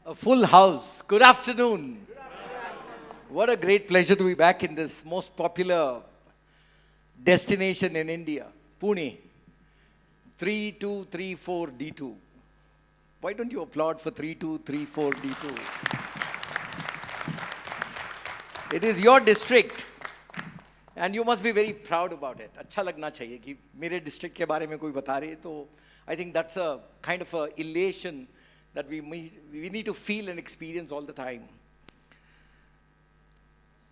A full house. Good afternoon. What a great pleasure to be back in this most popular destination in India, Pune. 3234D2. Why don't you applaud for 3234D2? It is your district and you must be very proud about it. अच्छा लगना चाहिए कि मेरे district के बारे में कोई बता रहे तो I think that's a kind of a elation that we need to feel and experience all the time.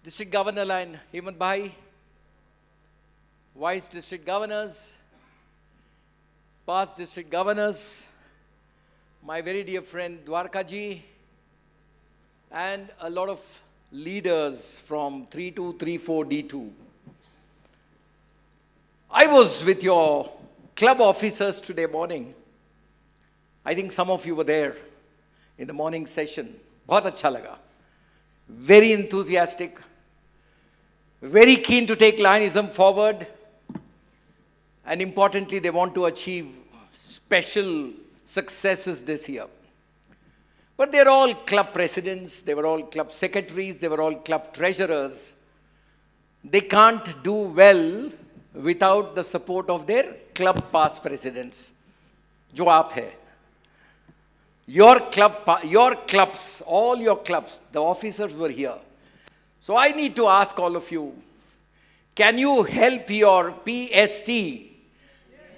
District Governor line, Hemant Bhai, Vice District Governors, past District Governors, my very dear friend Dwarka ji, and a lot of leaders from 3234D2. I was with your club officers today morning. I think some of you were there in the morning session. बहुत अच्छा लगा. Very enthusiastic. Very keen to take Lionism forward. And importantly, they want to achieve special successes this year. But they're all club presidents, they were all club secretaries, they were all club treasurers. They can't do well without the support of their club past presidents. जो आप है. Your clubs, all your clubs, the officers were here. So I need to ask all of you, can you help your PST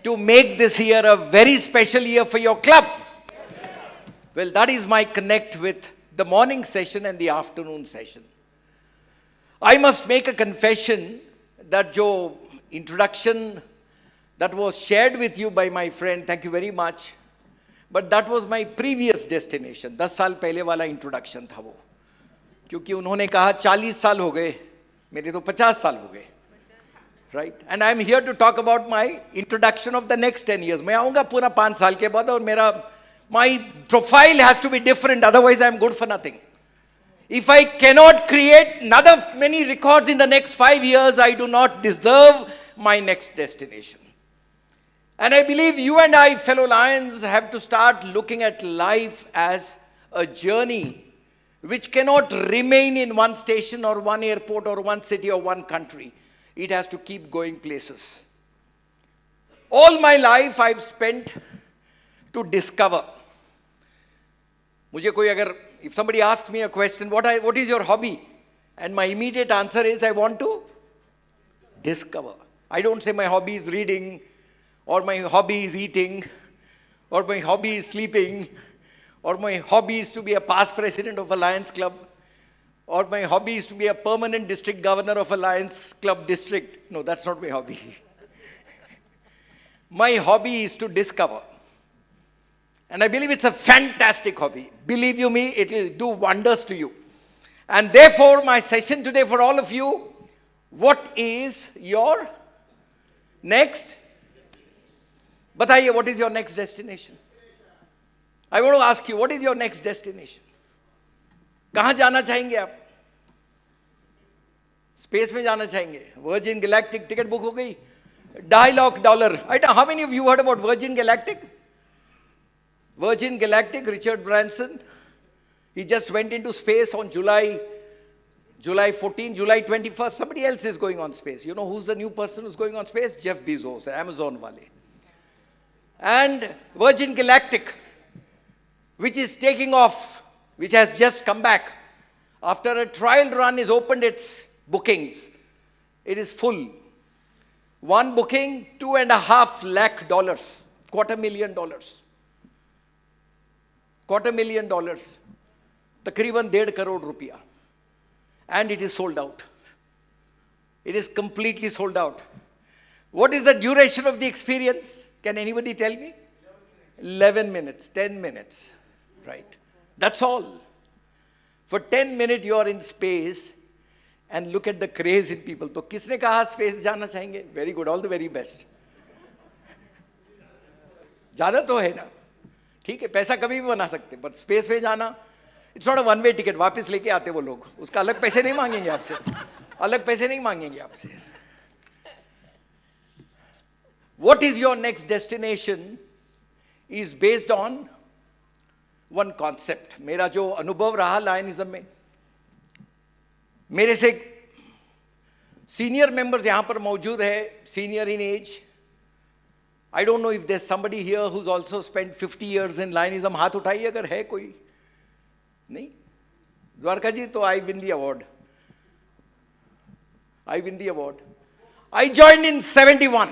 to make this year a very special year for your club? Well, that is my connect with the morning session and the afternoon session. I must make a confession that jo introduction that was shared with you by my friend, thank you very much, but that was my previous destination. 10 साल पहले वाला introduction था वो, क्योंकि उन्होंने कहा 40 साल हो गए, मेरे तो 50 साल हो गए, right? And I am here to talk about my introduction of the next 10 years. मैं आऊँगा पूरा 5 साल के बाद और मेरा my profile has to be different, otherwise I am good for nothing. If I cannot create another many records in the next 5 years, I do not deserve my next destination. And I believe you and I, fellow Lions, have to start looking at life as a journey which cannot remain in one station or one airport or one city or one country. It has to keep going places. All my life I've spent to discover. मुझे कोई अगर, if somebody asks me a question, what is your hobby? And my immediate answer is, I want to discover. I don't say my hobby is reading, or my hobby is eating, or my hobby is sleeping, or my hobby is to be a past president of a Lions Club, or my hobby is to be a permanent district governor of a Lions Club district. No, that's not my hobby. My hobby is to discover. And I believe it's a fantastic hobby. Believe you me, it will do wonders to you. And therefore, my session today for all of you, what is your next? Bataiye, what is your next destination? I want to ask you, what is your next destination? कहाँ जाना चाहेंगे आप? Space में जाना चाहेंगे? Virgin Galactic ticket book हो गई? $2.5 How many of you heard about Virgin Galactic? Virgin Galactic, Richard Branson, he just went into space on July 14, July 21st. Somebody else is going on space. You know who's the new person who's going on space? Jeff Bezos, Amazon wale. And Virgin Galactic, which is taking off, which has just come back. After a trial run, has opened its bookings. It is full. One booking, $2.5 lakh, $250,000. $250,000, तकरीबन 1.5 करोड़ रुपया, and it is sold out. It is completely sold out. What is the duration of the experience? Can anybody tell me? 11 minutes, 10 minutes, right? That's all. For 10 minutes you are in space and look at the craze in people. तो किसने कहा space जाना चाहेंगे? Very good, all the very best. जाना तो है ना? ठीक है, पैसा कभी भी बना सकते, पर स्पेस पे जाना, it's not a one way ticket, वापस लेके आते वो लोग, उसका अलग पैसे नहीं मांगेंगे आपसे, अलग पैसे नहीं मांगेंगे आपसे. What is your next destination is based on one concept, मेरा जो अनुभव रहा लायनिज्म में, मेरे से सीनियर मेंबर्स यहां पर मौजूद है, senior in age. I don't know if there somebody here who is also spend 50 years in Lionism. हाथ उठाइए अगर है कोई. नहीं? द्वारका जी, तो I win the award. I win the award. I joined in 71.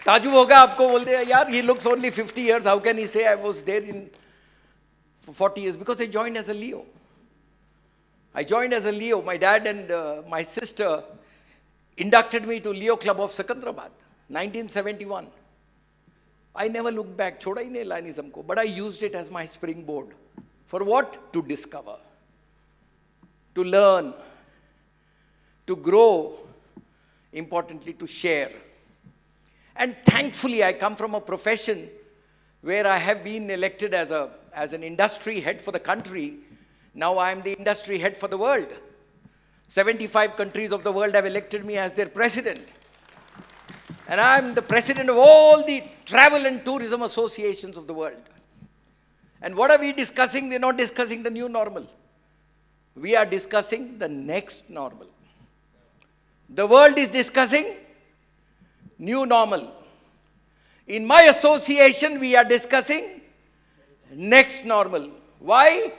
ताजु होगा आपको, बोल दे यार he looks only 50 years, how can he say I was there in for 40 years? Because I joined as a Leo. I joined as a Leo. My dad and my sister inducted me to Leo Club of Secunderabad, 1971. I never looked back, छोड़ा ही नहीं लायनिज्म को, but I used it as my springboard. For what? To discover, to learn, to grow, importantly to share. And thankfully I come from a profession where I have been elected as an industry head for the country. Now I am the industry head for the world. 75 countries of the world have elected me as their president. And I am the president of all the travel and tourism associations of the world. And what are we discussing? We are not discussing the new normal. We are discussing the next normal. The world is discussing new normal. In my association, we are discussing next normal. Why?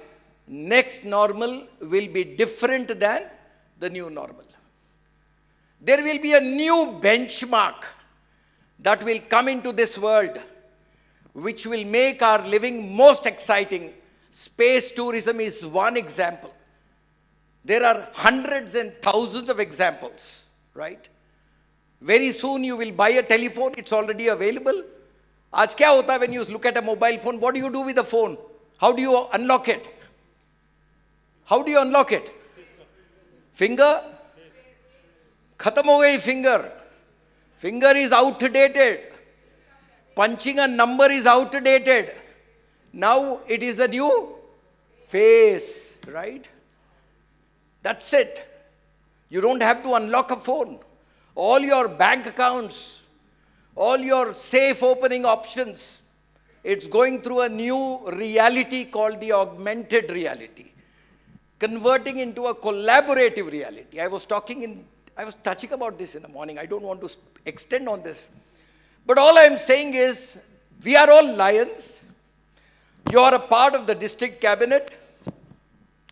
Next normal will be different than the new normal. There will be a new benchmark that will come into this world, which will make our living most exciting. Space tourism is one example. There are hundreds and thousands of examples, right? Very soon you will buy a telephone, it's already available. Aaj kya hota hai when you look at a mobile phone? What do you do with the phone? How do you unlock it? How do you unlock it? Finger? Khatam ho gayi finger. Finger is outdated. Punching a number is outdated. Now it is a new face, right? That's it. You don't have to unlock a phone. All your bank accounts, all your safe opening options, it's going through a new reality called the augmented reality, converting into a collaborative reality. I was touching about this in the morning. I don't want to extend on this. But all I am saying is, we are all lions. You are a part of the district cabinet.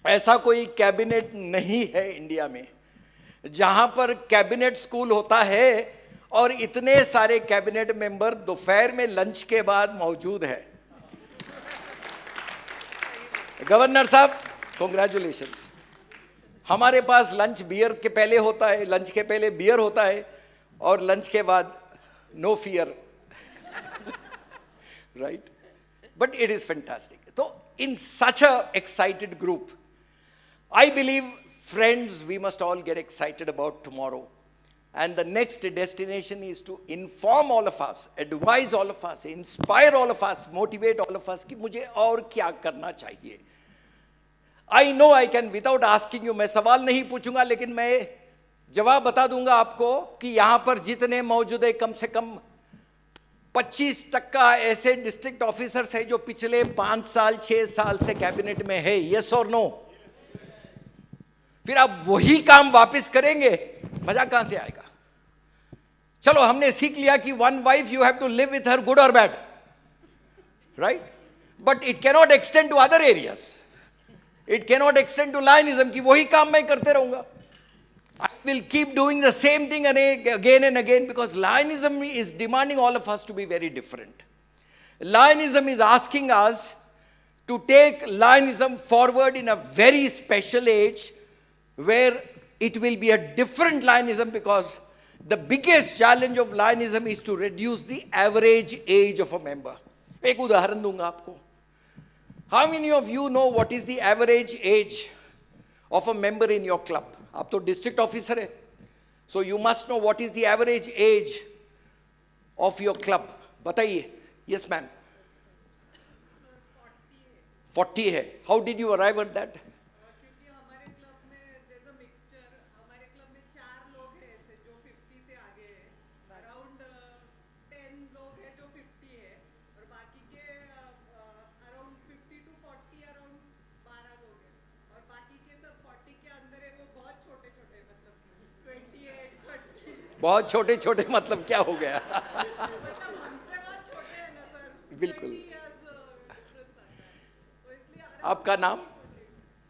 ऐसा कोई cabinet नहीं है India में जहां पर cabinet school होता है और इतने सारे कैबिनेट मेंबर दोपहर में लंच के बाद मौजूद है. गवर्नर साहब, कॉन्ग्रेचुलेशंस. हमारे पास लंच बियर के पहले होता है, लंच के पहले बियर होता है और लंच के बाद no fear, right? But it is fantastic. तो in such a excited group, I believe, friends, we must all get excited about tomorrow. And the next destination is to inform all of us, advise all of us, inspire all of us, motivate all of us कि मुझे और क्या करना चाहिए. I know I can, without asking you, मैं सवाल नहीं पूछूंगा लेकिन मैं जवाब बता दूंगा आपको कि यहाँ पर जितने मौजूद है कम से कम 25% ऐसे डिस्ट्रिक्ट ऑफिसर्स हैं जो पिछले 5 साल 6 साल से कैबिनेट में है. यस और नो? फिर आप वही काम वापस करेंगे, मजा कहां से आएगा? चलो हमने सीख लिया कि one wife you have to live with her, good और bad, right? But it cannot extend to other areas. It cannot extend to Lionism कि वही काम मैं करते रहूंगा. I will keep doing the same thing again and again because Lionism is demanding all of us to be very different. Lionism is asking us to take Lionism forward in a very special age where it will be a different Lionism because the biggest challenge of Lionism is to reduce the average age of a member. एक उदाहरण दूंगा आपको. How many of you know what is the average age of a member in your club? आप तो district officer है, so you must know what is the average age of your club. बताइए. Yes ma'am. 40 है. How did you arrive at that? क्योंकि हमारे club में there's a mixture. हमारे club में 4 लोग हैं ऐसे जो 50 से आगे हैं, अराउंड 10 लोग हैं जो 50 है और बाकी के बहुत छोटे छोटे मतलब क्या हो गया? हमसे बहुत छोटे हैं ना सर, बिल्कुल। 20 years difference आता है, तो इसलिए अगर आपका नाम?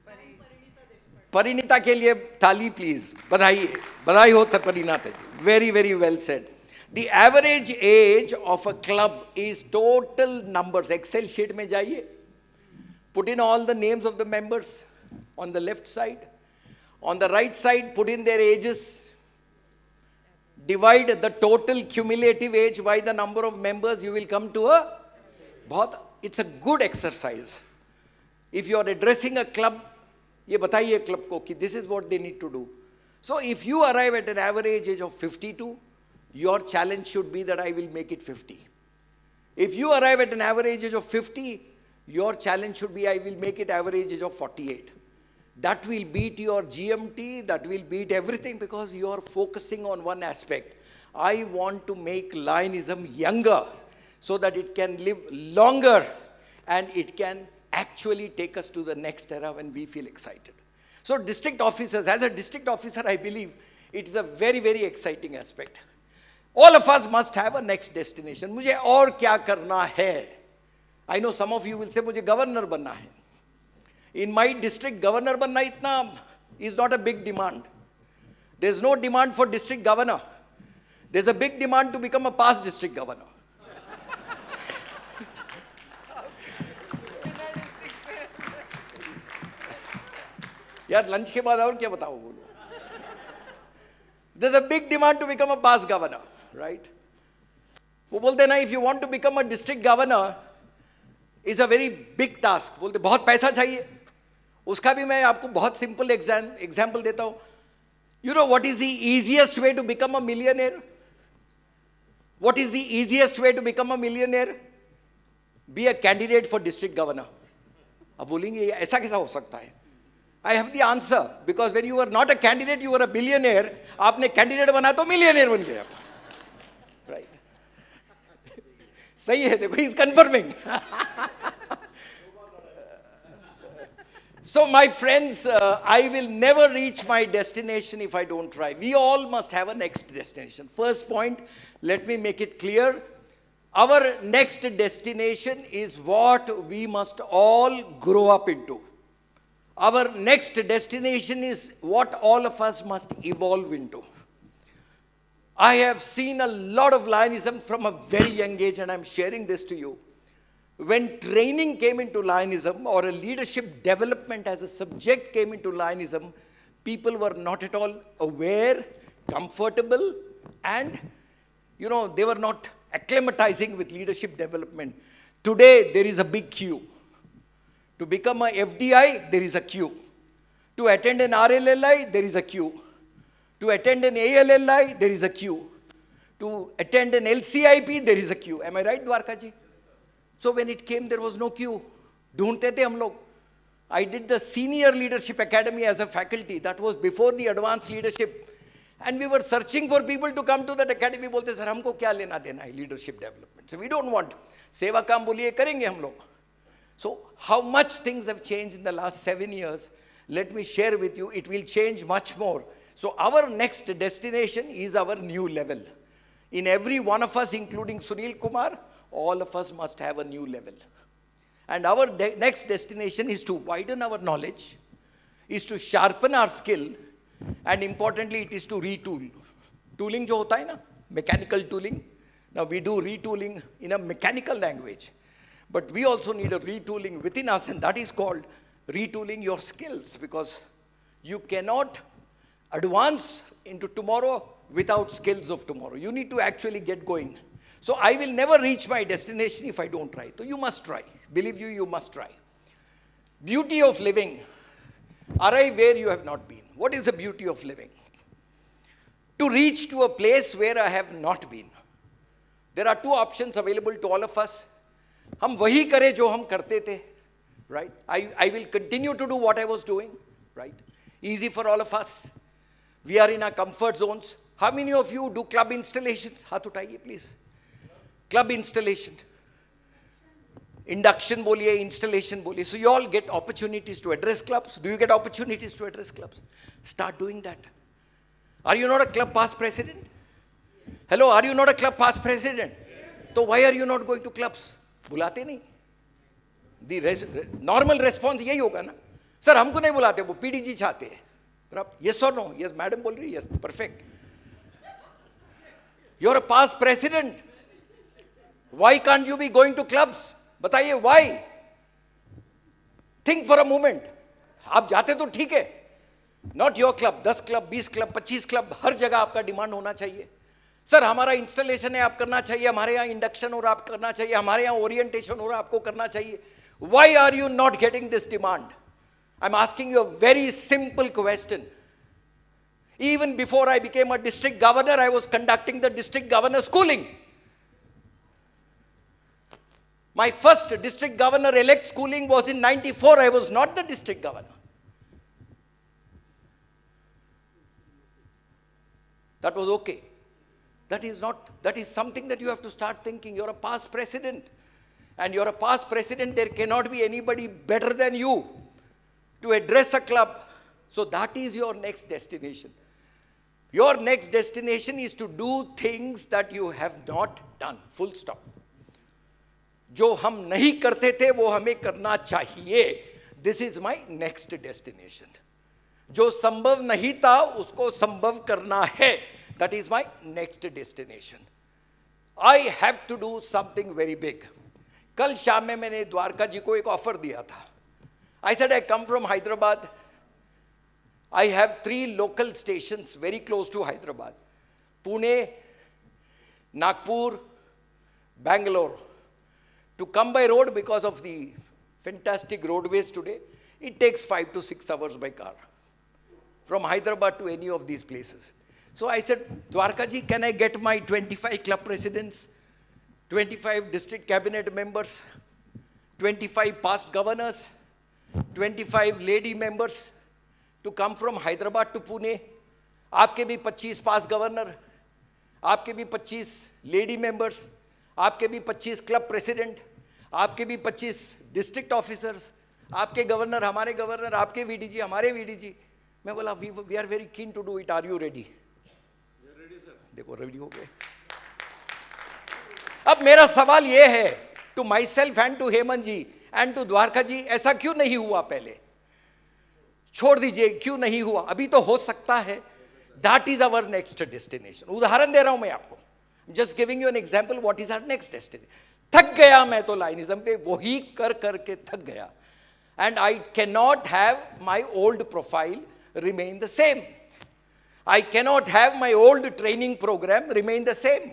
परिणीता देशपांडे। परिणीता के लिए ताली प्लीज, बधाई, बधाई हो तो Parineeta ji, very very well said. The average age of a club is total numbers. Excel sheet में जाइए, put in all the names of the members on the left side. On the right side, put in their ages. Divide the total cumulative age by the number of members. You will come to a it's a good exercise. If you are addressing a club, ये बताइए club को कि this is what they need to do. So if you arrive at an average age of 52, your challenge should be that I will make it 50. If you arrive at an average age of 50, your challenge should be I will make it average age of 48. That will beat your GMT, that will beat everything because you are focusing on one aspect. I want to make Lionism younger so that it can live longer and it can actually take us to the next era when we feel excited. So district officers, as a district officer, I believe it is a very, very exciting aspect. All of us must have a next destination. मुझे और क्या करना है? I know some of you will say मुझे governor बनना है. In my district, governor बनना इतना is not a big demand. There's no demand for district governor. There's a big demand to become a past district governor. यार lunch के बाद और क्या बताओ बोलो. There's a big demand to become a past governor, right? वो बोलते हैं ना, if you want to become a district governor, is a very big task. बोलते बहुत पैसा चाहिए. उसका भी मैं आपको बहुत सिंपल एग्जाम्पल देता हूं. You know what is the easiest way to become a millionaire? What is the easiest way to become a millionaire? Be a candidate for district governor. अब बोलेंगे ये ऐसा कैसा हो सकता है? I have the answer, because when you were not a candidate, you were a billionaire. आपने candidate बना तो millionaire बन गया. Right? सही है, देखो, he is confirming. So my friends, I will never reach my destination if I don't try. We all must have a next destination. First point, let me make it clear. Our next destination is what we must all grow up into. Our next destination is what all of us must evolve into. I have seen a lot of Lionism from a very young age, and I'm sharing this to you. When training came into Lionism, or a leadership development as a subject came into Lionism, people were not at all aware, comfortable, and they were not acclimatizing with leadership development. Today, there is a big queue. To become a FDI, there is a queue. To attend an RLLI, there is a queue. To attend an ALLI, there is a queue. To attend an LCIP, there is a queue. Am I right, Dwarka ji? So when it came, there was no queue. ढूंढते थे हम लोग. I did the Senior Leadership Academy as a faculty. That was before the advanced leadership. And we were searching for people to come to that academy. बोलते sir हमको क्या लेना देना है leadership development. So we don't want. सेवा काम बोलिए करेंगे हम लोग. So how much things have changed in the last 7 years? Let me share with you. It will change much more. So our next destination is our new level. In every one of us, including Sunil Kumar, all of us must have a new level. And our next destination is to widen our knowledge, is to sharpen our skill, and importantly, it is to retool. Tooling जो होता है ना, mechanical tooling. Now we do retooling in a mechanical language. But we also need a retooling within us, and that is called retooling your skills, because you cannot advance into tomorrow without skills of tomorrow. You need to actually get going. So I will never reach my destination if I don't try. So you must try. Believe you must try. Beauty of living. Arrive where you have not been. What is the beauty of living? To reach to a place where I have not been. There are two options available to all of us. हम वही करें जो हम करते थे, right? I will continue to do what I was doing, right? Easy for all of us. We are in our comfort zones. How many of you do club installations? हाथ उठाइए please. Club installation. Induction बोलिए, installation बोलिए. So you all get opportunities to address clubs. Do you get opportunities to address clubs? Start doing that. Are you not a club past president? Hello, are you not a club past president? So why are you not going to clubs? बुलाते नहीं. Normal response यही होगा ना, sir हमको नहीं बुलाते, वो PDG चाहते हैं. यस और नो? यस मैडम बोल रही है, yes perfect. You are a past president, why can't you be going to clubs? बताइए why. Think for a moment. आप जाते तो ठीक है, not your club. 10 club, 20 club, 25 club, हर जगह आपका डिमांड होना चाहिए. सर हमारा इंस्टॉलेशन है, आप करना चाहिए. हमारे यहाँ इंडक्शन और आप करना चाहिए. हमारे यहाँ ओरिएंटेशन और आपको करना चाहिए. Why are you not getting this demand? I'm asking you a very simple question. Even before I became a district governor, I was conducting the district governor schooling. My first district governor elect schooling was in 94. I was not the district governor. That was okay. That is something that you have to start thinking. You're a past president. And you're a past president, there cannot be anybody better than you to address a club. So that is your next destination. Your next destination is to do things that you have not done. Full stop. जो हम नहीं करते थे वो हमें करना चाहिए. This is my next destination. जो संभव नहीं था उसको संभव करना है. That is my next destination. I have to do something very big. कल शाम में मैंने द्वारका जी को एक ऑफर दिया था. I said I come from Hyderabad. I have 3 local stations very close to Hyderabad. Pune, Nagpur, Bangalore. To come by road because of the fantastic roadways today, it takes 5 to 6 hours by car. From Hyderabad to any of these places. So I said, Dwarka ji, can I get my 25 club presidents, 25 district cabinet members, 25 past governors, 25 lady members to come from Hyderabad to Pune. आपके भी 25 past governor, आपके भी 25 lady members, आपके भी 25 club president, आपके भी 25 district officers, आपके governor, हमारे governor, आपके VDG, हमारे VDG. मैं बोला we are very keen to do it. Are you ready? We are ready, sir. देखो ready हो गए. अब मेरा सवाल ये है to myself and to Hemant ji and to Dwarka ji, ऐसा क्यों नहीं हुआ पहले? छोड़ दीजिए, क्यों नहीं हुआ? अभी तो हो सकता है. That is our next destination. उदाहरण दे रहा हूं मैं आपको, just giving you an example what is our next destination. थक गया मैं तो लाइनिज्म पे वही कर करके थक गया. And I can not have my old profile remain the same. I cannot have my old training program remain the same.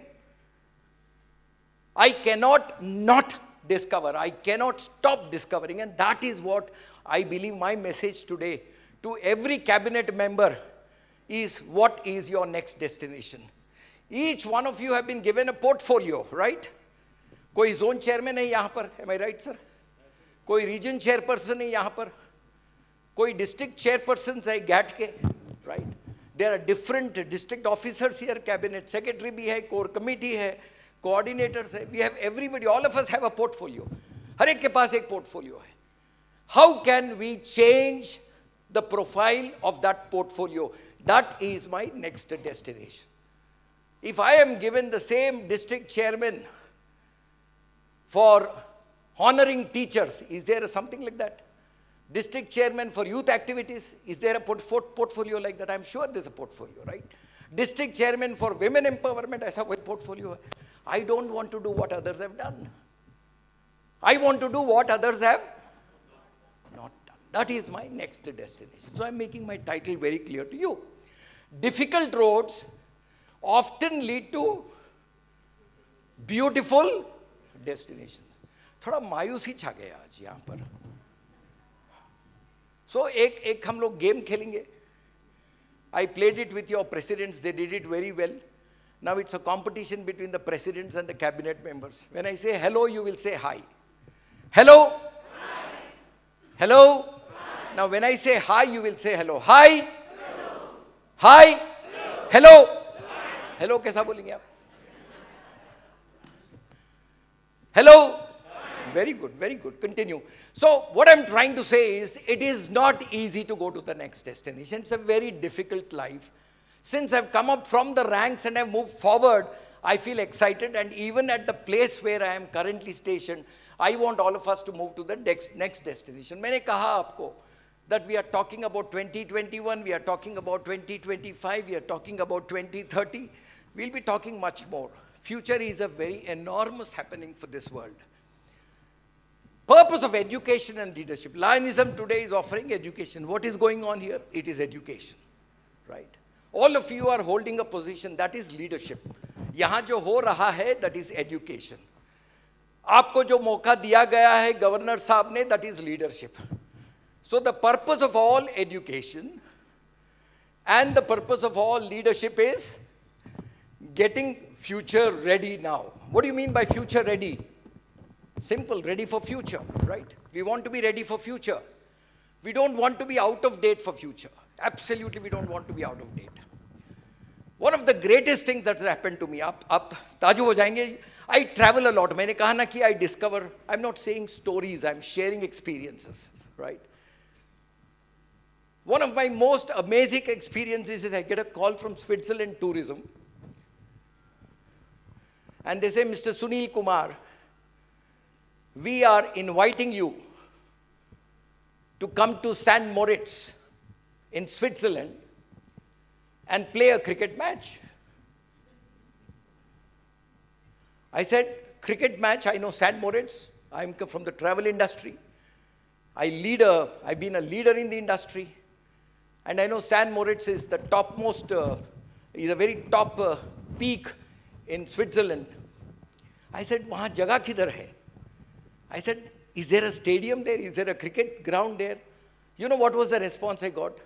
I cannot not discover. I cannot stop discovering. And that is what I believe my message today to every cabinet member is, what is your next destination? Each one of you have been given a portfolio, right? कोई zone chairman है यहाँ पर, am I right, sir? कोई region chairperson है यहाँ पर, कोई district chairpersons है GAT के, right? There are different district officers here, cabinet secretary भी है, core committee है, coordinators है. We have everybody, all of us have a portfolio. हर एक के पास एक portfolio है. How can we change the profile of that portfolio? That is my next destination. If I am given the same district chairman for honoring teachers, is there something like that? District chairman for youth activities, is there a portfolio like that? I'm sure there's a portfolio, right? District chairman for women empowerment, ऐसा कोई portfolio है. I don't want to do what others have done. I want to do what others have not done. That is my next destination. So I'm making my title very clear to you. Difficult roads often lead to beautiful destinations. थोड़ा मायूसी छा गया आज यहाँ पर. So एक हम लोग गेम खेलेंगे. I played it with your presidents. They did it very well. Now it's a competition between the presidents and the cabinet members. When I say hello, you will say hi. Hello? Hi. Hello? Hi. Now when I say hi, you will say hello. Hi? Hello. Hi? Hello. Hello? Hi. Hello कैसा बोलेंगे आप? Hello? Hi. Very good, very good. Continue. So what I'm trying to say is, it is not easy to go to the next destination. It's a very difficult life. Since I've come up from the ranks and I've moved forward, I feel excited, and even at the place where I am currently stationed, I want all of us to move to the next destination. मैंने कहा आपको that we are talking about 2021, we are talking about 2025, we are talking about 2030. We'll be talking much more. Future is a very enormous happening for this world. Purpose of education and leadership. Lionism today is offering education. What is going on here? It is education, right? All of you are holding a position, that is leadership. यहाँ जो हो रहा है, that is education. आपको जो मौका दिया गया है गवर्नर साहब ने, that is leadership. So the purpose of all education and the purpose of all leadership is getting future ready now. What do you mean by future ready? Simple, ready for future, right? We want to be ready for future. We don't want to be out of date for future. Absolutely, we don't want to be out of date. One of the greatest things that has happened to me, आप ताजु हो जाएंगे, I travel a lot. मैंने कहा ना कि I discover, I'm not saying stories, I'm sharing experiences, right? One of my most amazing experiences is I get a call from Switzerland Tourism. And they say, Mr. Sunil Kumar, we are inviting you to come to St. Moritz in Switzerland and play a cricket match. I said, cricket match, I know St. Moritz. I'm from the travel industry. I've been a leader in the industry. And I know St. Moritz is the topmost, is a very top peak in Switzerland. I said, वहाँ जगह किधर है? I said, is there a stadium there? Is there a cricket ground there? You know what was the response I got?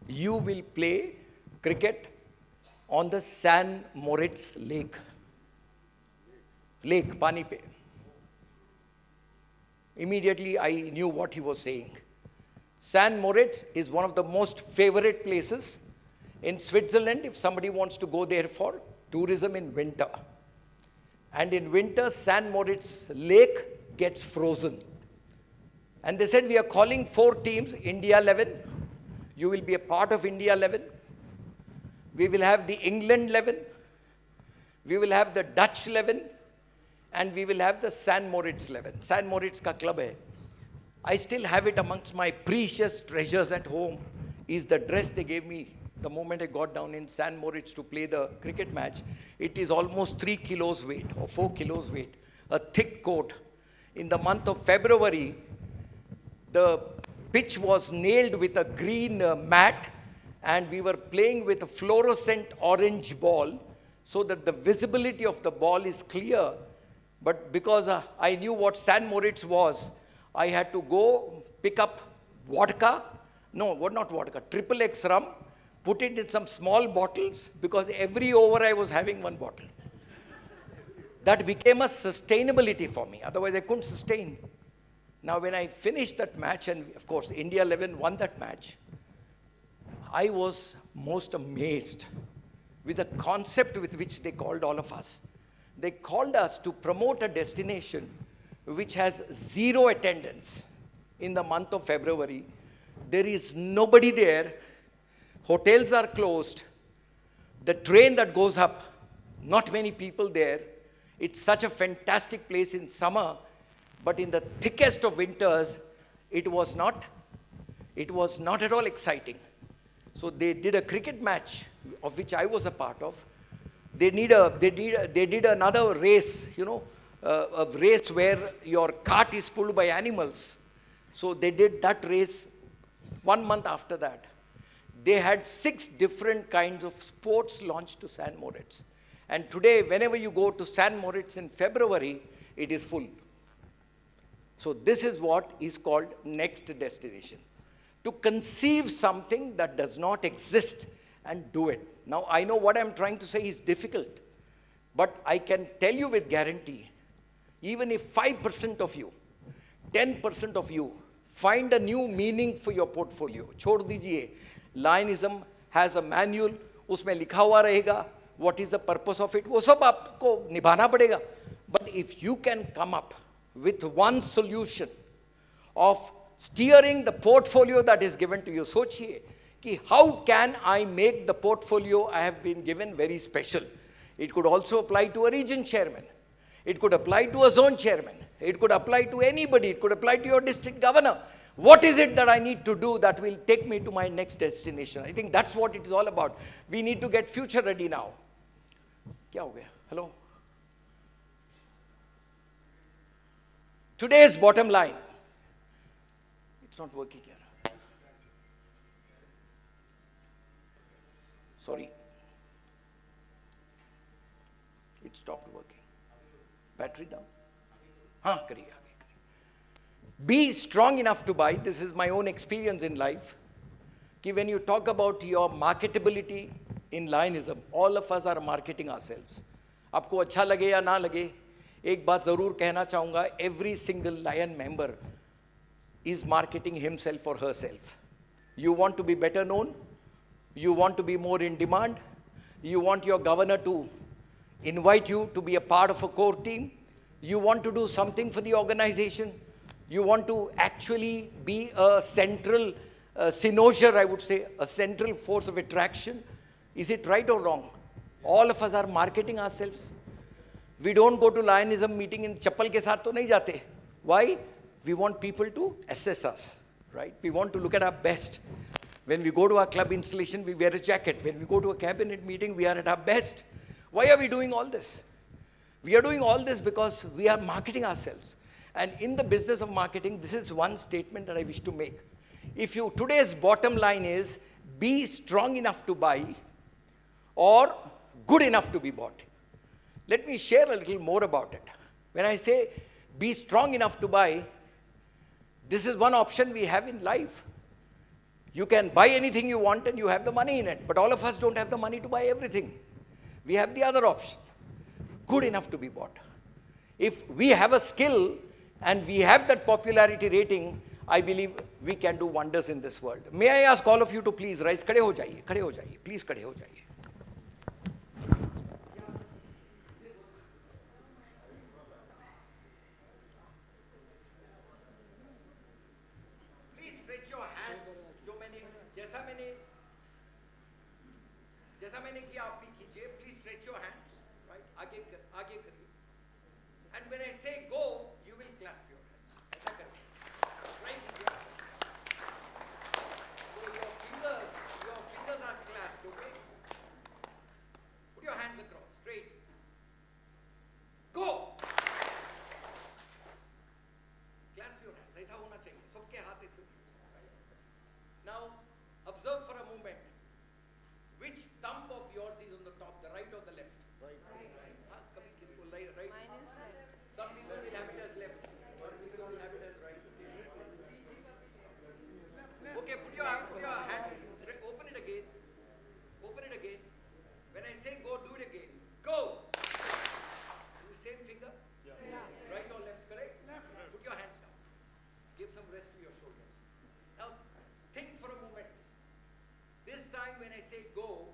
You will play cricket on the St. Moritz Lake. Lake, Pani pe. Immediately I knew what he was saying. St. Moritz is one of the most favorite places in Switzerland if somebody wants to go there for tourism in winter. And in winter, St. Moritz Lake gets frozen. And they said, we are calling 4 teams, India 11. You will be a part of India 11. We will have the England 11. We will have the Dutch 11. And we will have the St. Moritz 11. St. Moritz ka club hai. I still have it amongst my precious treasures at home, is the dress they gave me the moment I got down in St. Moritz to play the cricket match. It is almost 3 kilos weight or 4 kilos weight, a thick coat. In the month of February, the pitch was nailed with a green mat, and we were playing with a fluorescent orange ball so that the visibility of the ball is clear. But because I knew what St. Moritz was, I had to go pick up vodka, not vodka, triple X rum, put it in some small bottles, because every over I was having 1 bottle. That became a sustainability for me, otherwise I couldn't sustain. Now when I finished that match, and of course India 11 won that match, I was most amazed with the concept with which they called all of us. They called us to promote a destination which has 0 attendance in the month of February. There is nobody there. Hotels are closed. The train that goes up, not many people there. It's such a fantastic place in summer, but in the thickest of winters, it was not at all exciting. So they did a cricket match, of which I was a part of. They did another race, a race where your cart is pulled by animals. So they did that race 1 month after that. They had 6 different kinds of sports launched to St. Moritz. And today, whenever you go to St. Moritz in February, it is full. So this is what is called next destination. To conceive something that does not exist and do it. Now, I know what I'm trying to say is difficult, but I can tell you with guarantee, even if 5% of you, 10% of you find a new meaning for your portfolio, छोड़ दीजिए, Lionism has a manual, उसमें लिखा हुआ रहेगा, what is the purpose of it, वो सब आपको निभाना पड़ेगा. But if you can come up with one solution of steering the portfolio that is given to you, सोचिए कि how can I make the portfolio I have been given very special? It could also apply to a region chairman. It could apply to a zone chairman. It could apply to anybody. It could apply to your district governor. What is it that I need to do that will take me to my next destination? I think that's what it is all about. We need to get future ready now. क्या हो गया? Hello? Today's bottom line. It's not working here. Sorry. It stopped working. Battery down. हाँ करिए आगे. Be strong enough to buy. This is my own experience in life. कि when you talk about your marketability in Lionism, all of us are marketing ourselves. आपको अच्छा लगे या ना लगे, एक बात ज़रूर कहना चाहूँगा, every single Lion member is marketing himself or herself. You want to be better known, you want to be more in demand, you want your governor to invite you to be a part of a core team, you want to do something for the organization, you want to actually be a central cynosure, I would say, a central force of attraction. Is it right or wrong? All of us are marketing ourselves. We don't go to Lionism meeting in chappal ke saath to nahi jate. Why? We want people to assess us, right? We want to look at our best. When we go to our club installation, we wear a jacket. When we go to a cabinet meeting, we are at our best. Why are we doing all this? We are doing all this because we are marketing ourselves. And in the business of marketing, this is one statement that I wish to make. If you, today's bottom line is, be strong enough to buy or good enough to be bought. Let me share a little more about it. When I say be strong enough to buy, this is one option we have in life. You can buy anything you want and you have the money in it, but all of us don't have the money to buy everything. We have the other option, good enough to be bought. If we have a skill and we have that popularity rating, I believe we can do wonders in this world. May I ask all of you to please rise? खड़े हो जाइए, please खड़े हो जाइए. Please stretch your hands. जैसा मैंने किया आप भी कीजिए. Please stretch your hands. Right? आगे करिए. And when I say go, you will clap your hands. ऐसा करिए. Right? So your fingers are clasped, okay? Put your hands across, straight. Go! Clasp your hands. ऐसा होना चाहिए. सबके हाथ ऐसे. Right? Now, observe for a moment. Which thumb of yours is on the top, the right or the left? Right. हाँ, कभी किसी को right? Mine is left. Some people will have it as left. Some people will have it as right. Okay, put your hand. Open it again. Open it again. When I say go, do it again. Go. Is the same finger? Yeah. Right or left? Correct. Left. Put your hands down. Give some rest to your shoulders. Now, think for a moment. This time when I say go,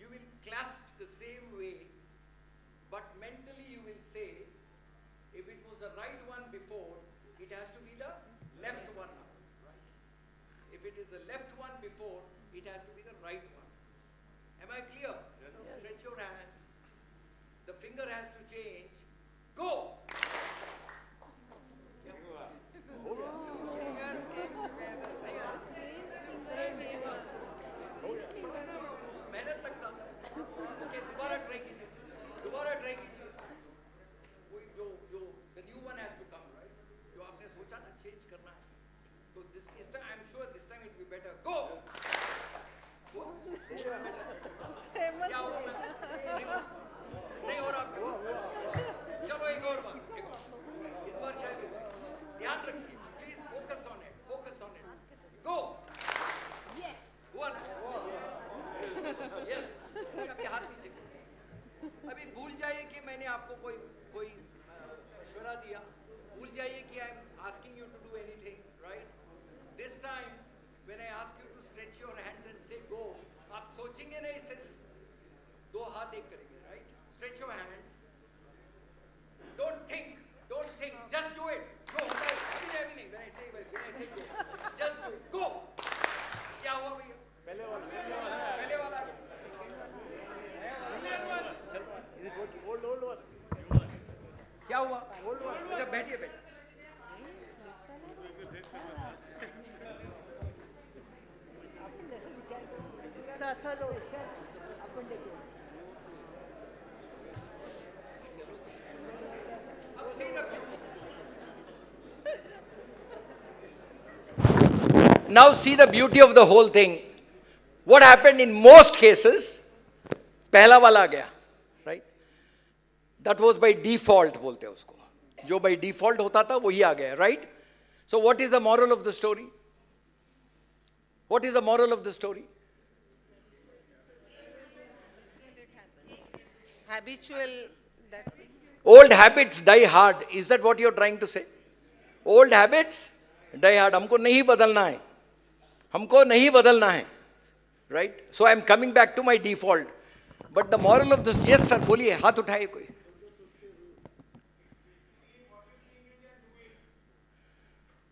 you will clasp the same way, but mentally you will say, if it was the right one before, it has to be the left one now. Right? If it is the left one before, it has to be the right one. Am I clear? Yes. Stretch your hands. The finger has to change. Go! मेहनत लगता. Okay, दोबारा try कीजिए. जो the new one has to come, right? जो आपने सोचा ना change करना है. So this time I'm sure this time it will be better. Go. क्या हो रहा है? नहीं हो रहा. चलो एक और बार. इस बार शायद होगा. ध्यान रखिए. Please focus on it. Go. Yes. हुआ ना? Yes. अभी हाथ नीचे. अभी भूल जाइए कि मैंने आपको कोई मशवरा दिया. भूल जाइए कि I am asking you to do anything, right? This time when I ask you to stretch your hands and say go, आप सोचेंगे नहीं सिर्फ दो हाथ एक करेंगे, right? Stretch your hands. Don't think. Just do it. Go. अभी नहीं. When I say go, just do it. Go. क्या हुआ भैया? पहले वाला. थोडासा दोष आपण देखील Now see the beauty of the whole thing. What happened in most cases, पहला वाला आ गया, right? That was by default बोलते हैं उसको. जो by default होता था वही आ गया, right? So what is the moral of the story? What is the moral of the story? habitual that Old habits die hard. Is that what you're trying to say? Old habits die hard. हमको नहीं बदलना है. हमको नहीं बदलना है. Right? So I'm coming back to my default. But the moral of this, yes sir, बोलिए, हाथ उठाए कोई.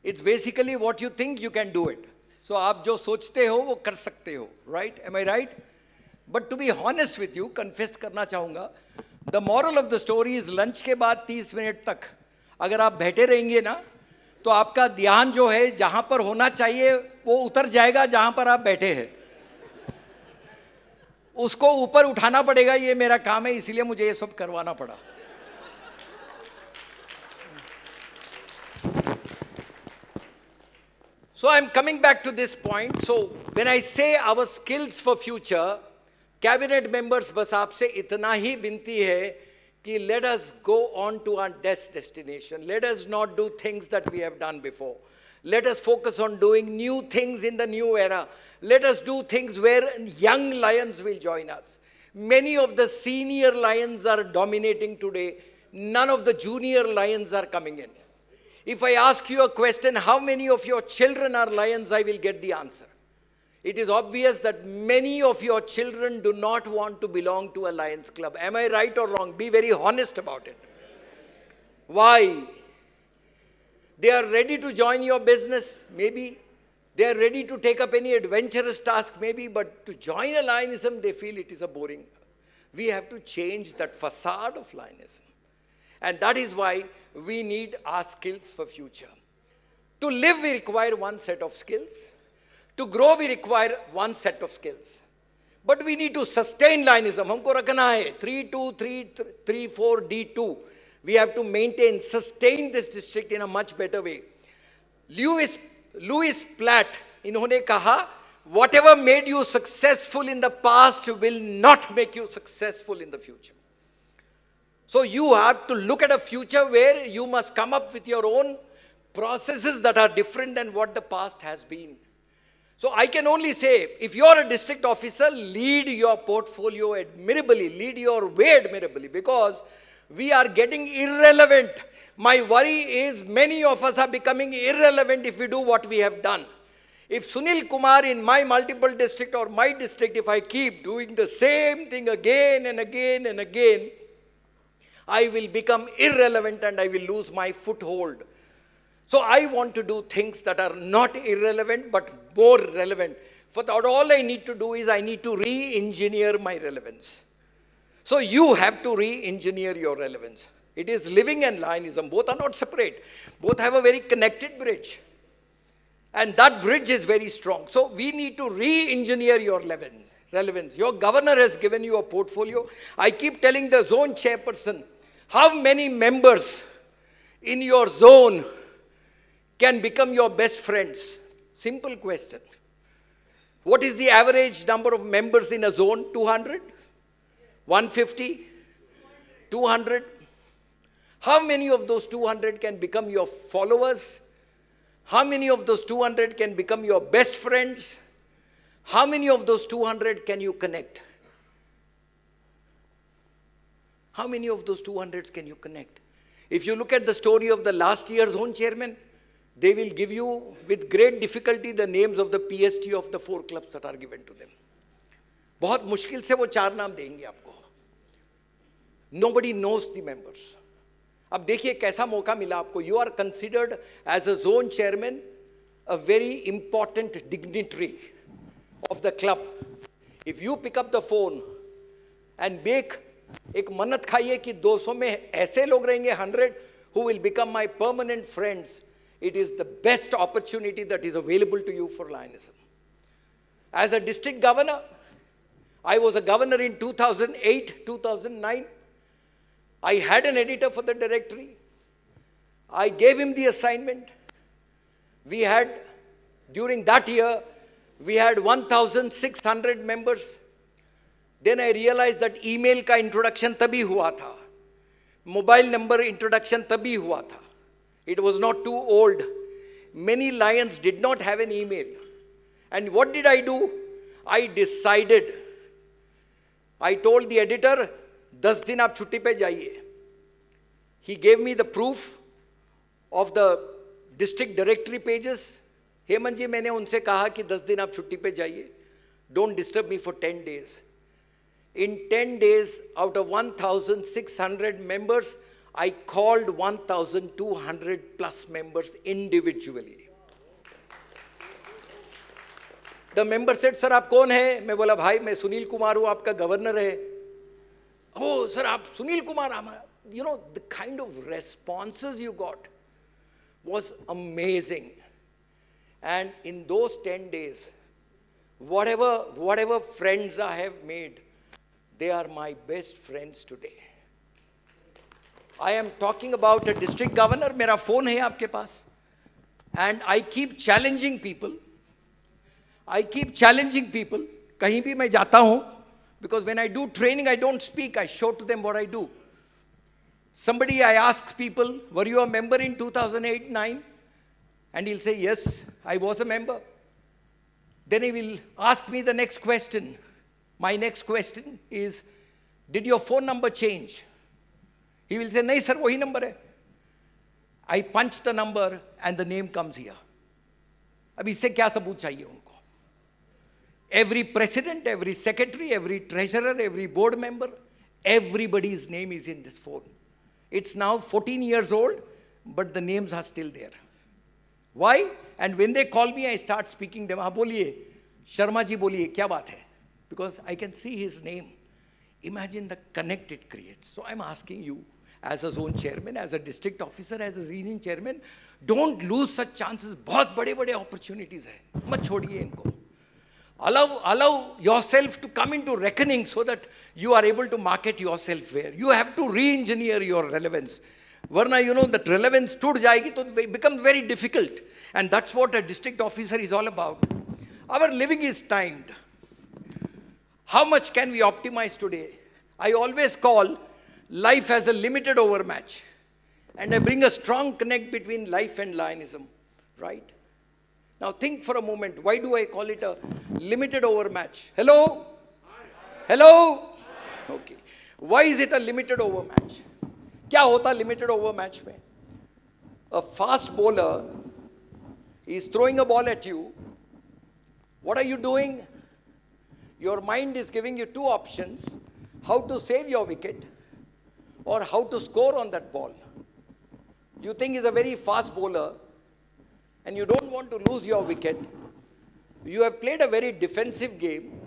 It's basically what you think you can do it. So आप जो सोचते हो वो कर सकते हो. Right? Am I right? But to be honest with you, confess करना चाहूँगा, the moral of the story is lunch के बाद 30 मिनट तक अगर आप बैठे रहेंगे ना, तो आपका ध्यान जो है जहाँ पर होना चाहिए वो उतर जाएगा जहाँ पर आप बैठे हैं. उसको ऊपर उठाना पड़ेगा, ये मेरा काम है, इसीलिए मुझे ये सब करवाना पड़ा. So I'm coming back to this point. So when I say our skills for future, cabinet members बस आपसे इतना ही विनती है कि let us go on to our destination. Let us not do things that we have done before. Let us focus on doing new things in the new era. Let us do things where young lions will join us. Many of the senior lions are dominating today. None of the junior lions are coming in. If I ask you a question, how many of your children are lions, I will get the answer. It is obvious that many of your children do not want to belong to a Lions Club. Am I right or wrong? Be very honest about it. Why? They are ready to join your business, maybe. They are ready to take up any adventurous task, maybe. But to join a Lionism, they feel it is a boring. We have to change that facade of Lionism. And that is why we need our skills for future. To live, we require one set of skills. To grow, we require one set of skills. But we need to sustain Lionism. हमको रखना है 3-2-3-3-4 D2. We have to maintain, sustain this district in a much better way. Louis Platt, इन्होंने कहा, whatever made you successful in the past will not make you successful in the future. So you have to look at a future where you must come up with your own processes that are different than what the past has been. So I can only say, if you are a district officer, lead your portfolio admirably, lead your way admirably, because we are getting irrelevant. My worry is many of us are becoming irrelevant if we do what we have done. If Sunil Kumar in my multiple district or my district, if I keep doing the same thing again and again and again, I will become irrelevant and I will lose my foothold. So I want to do things that are not irrelevant but more relevant. For that, all I need to do is I need to re-engineer my relevance. So you have to re-engineer your relevance. It is living and Lionism. Both are not separate. Both have a very connected bridge. And that bridge is very strong. So we need to re-engineer your relevance. Your governor has given you a portfolio. I keep telling the zone chairperson, how many members in your zone can become your best friends? Simple question. What is the average number of members in a zone? 200? 150? 200? How many of those 200 can become your followers? How many of those 200 can become your best friends? How many of those 200 can you connect? How many of those 200s can you connect? If you look at the story of the last year's zone chairman, they will give you with great difficulty the names of the PST of the 4 clubs that are given to them. बहुत मुश्किल से वो 4 नाम देंगे आपको. Nobody knows the members. अब देखिए कैसा मौका मिला आपको. You are considered as a zone chairman a very important dignitary of the club. If you pick up the phone and make एक मन्नत खाइए कि 200 में ऐसे लोग रहेंगे 100 who will become my permanent friends, it is the best opportunity that is available to you for Lionism. As a district governor, I was a governor in 2008, 2009. I had an editor for the directory. I gave him the assignment. We had, during that year, we had 1,600 members. Then I realized that email का introduction तभी हुआ था. Mobile number introduction तभी हुआ था. It was not too old. Many lions did not have an email. And what did I do? I decided. I told the editor, 10 दिन आप छुट्टी पे जाइए. He gave me the proof of the district directory pages. Hemant जी, मैंने उनसे कहा कि 10 दिन आप छुट्टी पे जाइए. Don't disturb me for 10 days. In 10 days, out of 1,600 members, I called 1,200 plus members individually. The member said, sir, आप कौन है? मैं बोला, भाई मैं सुनील कुमार हूँ, आपका गवर्नर है. Oh, sir, आप Sunil Kumar. You know, the kind of responses you got was amazing. And in those 10 days, whatever friends I have made, they are my best friends today. I am talking about a district governor. मेरा phone है आपके पास. And I keep challenging people. कहीं भी मैं जाता हूँ. Because when I do training, I don't speak. I show to them what I do. Somebody, I ask people, were you a member in 2008-9? And he'll say, yes, I was a member. Then he will ask me the next question. My next question is, did your phone number change? He will say, nahi sir, wahi number hai. I punch the number and the name comes here. अब इससे क्या सबूत चाहिए उनको? Every president, every secretary, every treasurer, every board member, everybody's name is in this phone. It's now 14 years old, but the names are still there. Why? And when they call me, I start speaking them. हाँ बोलिए, शर्मा जी बोलिए, क्या बात है? Because I can see his name. Imagine the connect it creates. So I'm asking you, as a zone chairman, as a district officer, as a region chairman, don't lose such chances. बहुत बड़े-बड़े opportunities हैं. मत छोड़िए इनको. Allow yourself to come into reckoning so that you are able to market yourself where. You have to re-engineer your relevance. Varna, you know, that relevance टूट जाएगी तो it becomes very difficult. And that's what a district officer is all about. Our living is timed. How much can we optimize today? I always call life as a limited over match. And I bring a strong connect between life and lionism, right? Now think for a moment, why do I call it a limited over match? Hello? Hello? Okay. Why is it a limited over match? क्या होता limited over match में? A fast bowler is throwing a ball at you. What are you doing? Your mind is giving you two options, how to save your wicket or how to score on that ball. You think he's a very fast bowler and you don't want to lose your wicket. You have played a very defensive game.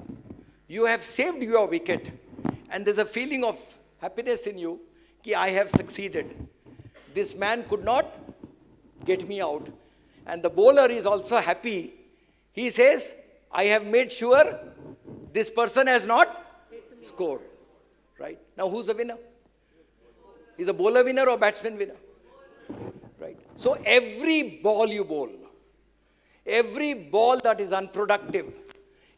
You have saved your wicket and there's a feeling of happiness in you that I have succeeded. This man could not get me out. And the bowler is also happy. He says, I have made sure this person has not scored. Right? Now who's the winner? Is a bowler winner or batsman winner? Right? So every ball you bowl, every ball that is unproductive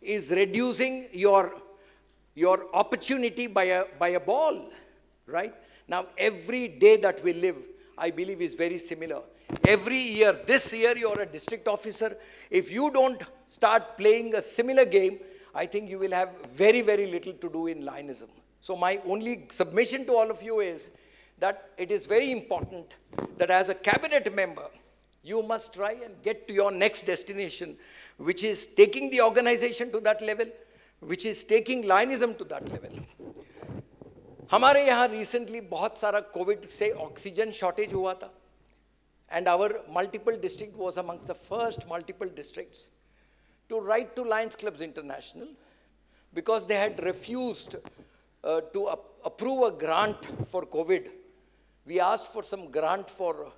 is reducing your opportunity by a ball. Right? Now every day that we live, I believe is very similar. Every year, this year you are a district officer. If you don't start playing a similar game, I think you will have very, very little to do in lionism. So my only submission to all of you is that it is very important that as a cabinet member, you must try and get to your next destination, which is taking the organization to that level, which is taking lionism to that level. हमारे यहाँ recently बहुत सारा COVID से oxygen shortage हुआ था. And our multiple district was amongst the first multiple districts to write to Lions Clubs International because they had refused to approve a grant for COVID. We asked for some grant for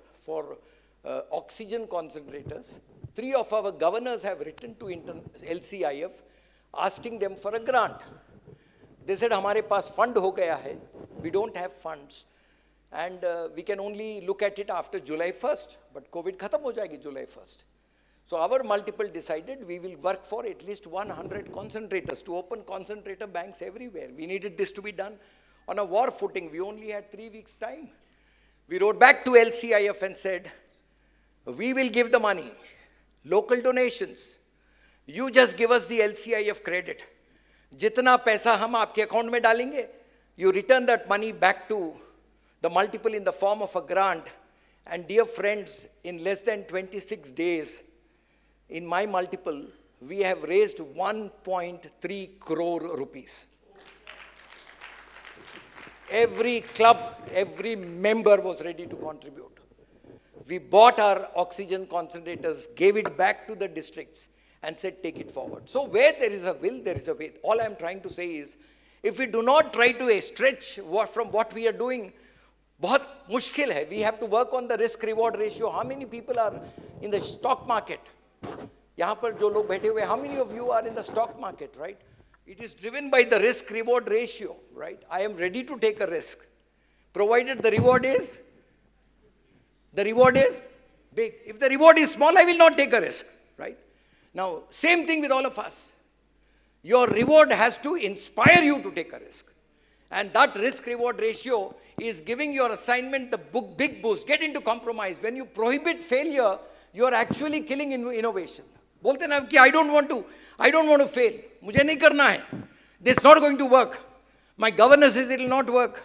oxygen concentrators. 3 of our governors have written to LCIF asking them for a grant. They said हमारे पास fund हो गया है. We don't have funds. And we can only look at it after July 1st. But COVID खत्म हो जाएगी July 1st. So our multiple decided we will work for at least 100 concentrators to open concentrator banks everywhere. We needed this to be done on a war footing. We only had 3 weeks' time. We wrote back to LCIF and said, we will give the money, local donations. You just give us the LCIF credit. Jitna paisa hum aapke account mein dalenge, you return that money back to the multiple in the form of a grant. And dear friends, in less than 26 days, in my multiple, we have raised 1.3 crore rupees. Every club, every member was ready to contribute. We bought our oxygen concentrators, gave it back to the districts, and said, take it forward. So where there is a will, there is a way. All I'm trying to say is, if we do not try to stretch from what we are doing, बहुत मुश्किल है. We have to work on the risk-reward ratio. How many people are in the stock market? यहाँ पर जो लोग बैठे हुए, how many of you are in the stock market, right? It is driven by the risk-reward ratio, right? I am ready to take a risk, provided the reward is big. If the reward is small, I will not take a risk, right? Now, same thing with all of us. Your reward has to inspire you to take a risk. And that risk-reward ratio is giving your assignment the big boost. Get into compromise. When you prohibit failure, you are actually killing innovation. बोलते ना कि I don't want to fail. मुझे नहीं करना है. This is not going to work. My governor says it will not work.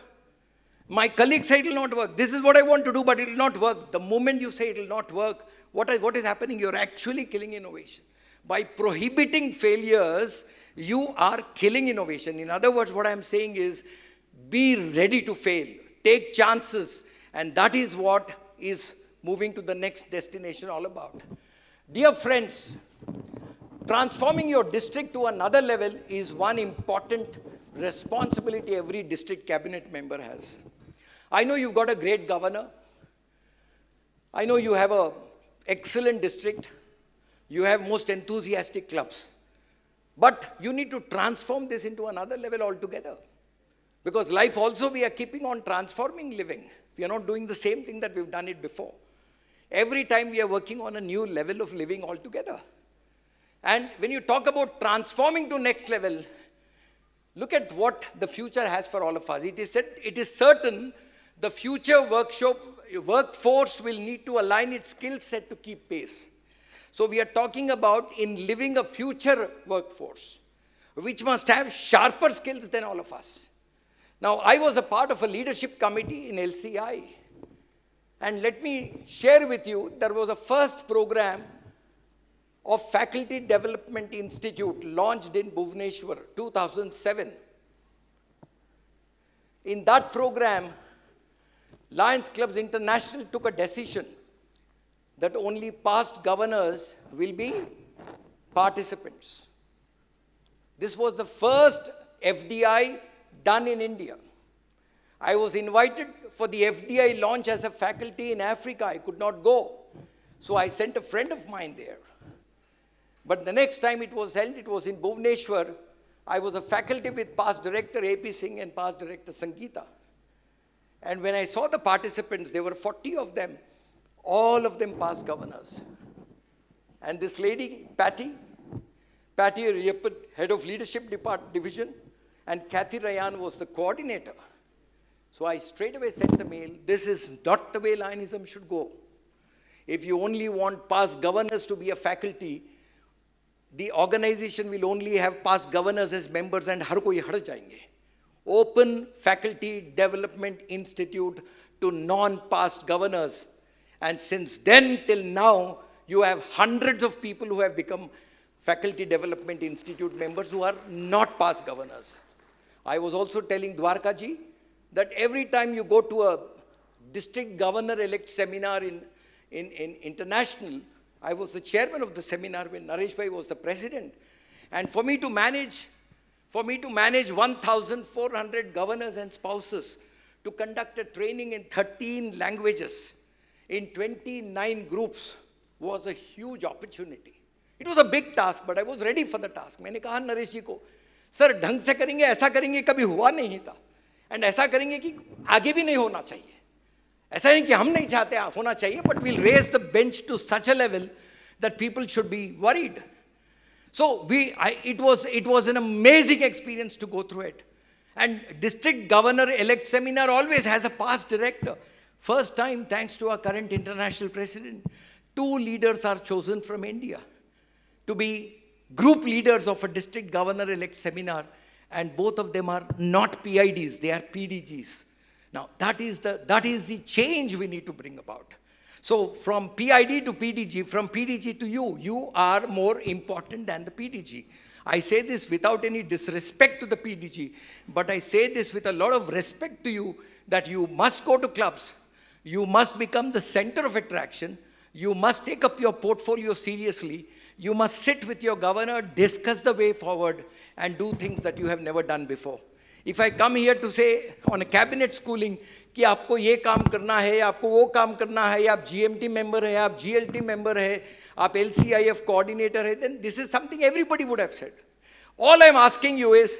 My colleagues say it will not work. This is what I want to do, but it will not work. The moment you say it will not work, what is happening? You're actually killing innovation. By prohibiting failures, you are killing innovation. In other words, what I'm saying is, be ready to fail. Take chances. And that is what is moving to the next destination all about. Dear friends, transforming your district to another level is one important responsibility every district cabinet member has. I know you've got a great governor. I know you have an excellent district. You have most enthusiastic clubs. But you need to transform this into another level altogether. Because life also, we are keeping on transforming living. We are not doing the same thing that we've done it before. Every time we are working on a new level of living altogether. And when you talk about transforming to next level, look at what the future has for all of us. It is certain the future workforce will need to align its skill set to keep pace. So we are talking about in living a future workforce, which must have sharper skills than all of us. Now, I was a part of a leadership committee in LCI. And let me share with you, there was a first program of Faculty Development Institute launched in Bhubaneswar, 2007. In that program, Lions Clubs International took a decision that only past governors will be participants. This was the first FDI done in India. I was invited for the FDI launch as a faculty in Africa. I could not go. So I sent a friend of mine there. But the next time it was held, it was in Bhubaneswar. I was a faculty with past director A.P. Singh and past director Sangeeta. And when I saw the participants, there were 40 of them, all of them past governors. And this lady, Patty Riyappad, head of leadership division, and Kathy Rayan was the coordinator. So I straight away sent a mail, this is not the way Lionism should go. If you only want past governors to be a faculty, the organization will only have past governors as members and har koi har jayenge. Open Faculty Development Institute to non-past governors. And since then till now, you have hundreds of people who have become Faculty Development Institute members who are not past governors. I was also telling Dwarka ji that every time you go to a district governor-elect seminar in international, I was the chairman of the seminar when Naresh Bhai was the president. And for me to manage 1,400 governors and spouses, to conduct a training in 13 languages, in 29 groups, was a huge opportunity. It was a big task, but I was ready for the task. मैंने कहा नरेश जी को, sir ढंग से करेंगे, ऐसा करेंगे, कभी हुआ नहीं था, एंड ऐसा करेंगे कि आगे भी नहीं होना चाहिए. ऐसा नहीं कि हम नहीं चाहते होना चाहिए, but we'll raise the bench to such a level that people should be worried. So it was an amazing experience to go through it. And district governor elect seminar always has a past director. First time, thanks to our current international president, 2 leaders are chosen from India to be group leaders of a district governor elect seminar, and both of them are not PIDs, they are PDGs. Now, that is the change we need to bring about. So, from PID to PDG, from PDG to you are more important than the PDG. I say this without any disrespect to the PDG, but I say this with a lot of respect to you, that you must go to clubs, you must become the center of attraction, you must take up your portfolio seriously, you must sit with your governor, discuss the way forward, and do things that you have never done before. If I come here to say on a cabinet schooling कि आपको ये काम करना है, आपको वो काम करना है, आप GMT member है, आप GLT member है, आप LCIF coordinator है, then this is something everybody would have said. All I'm asking you is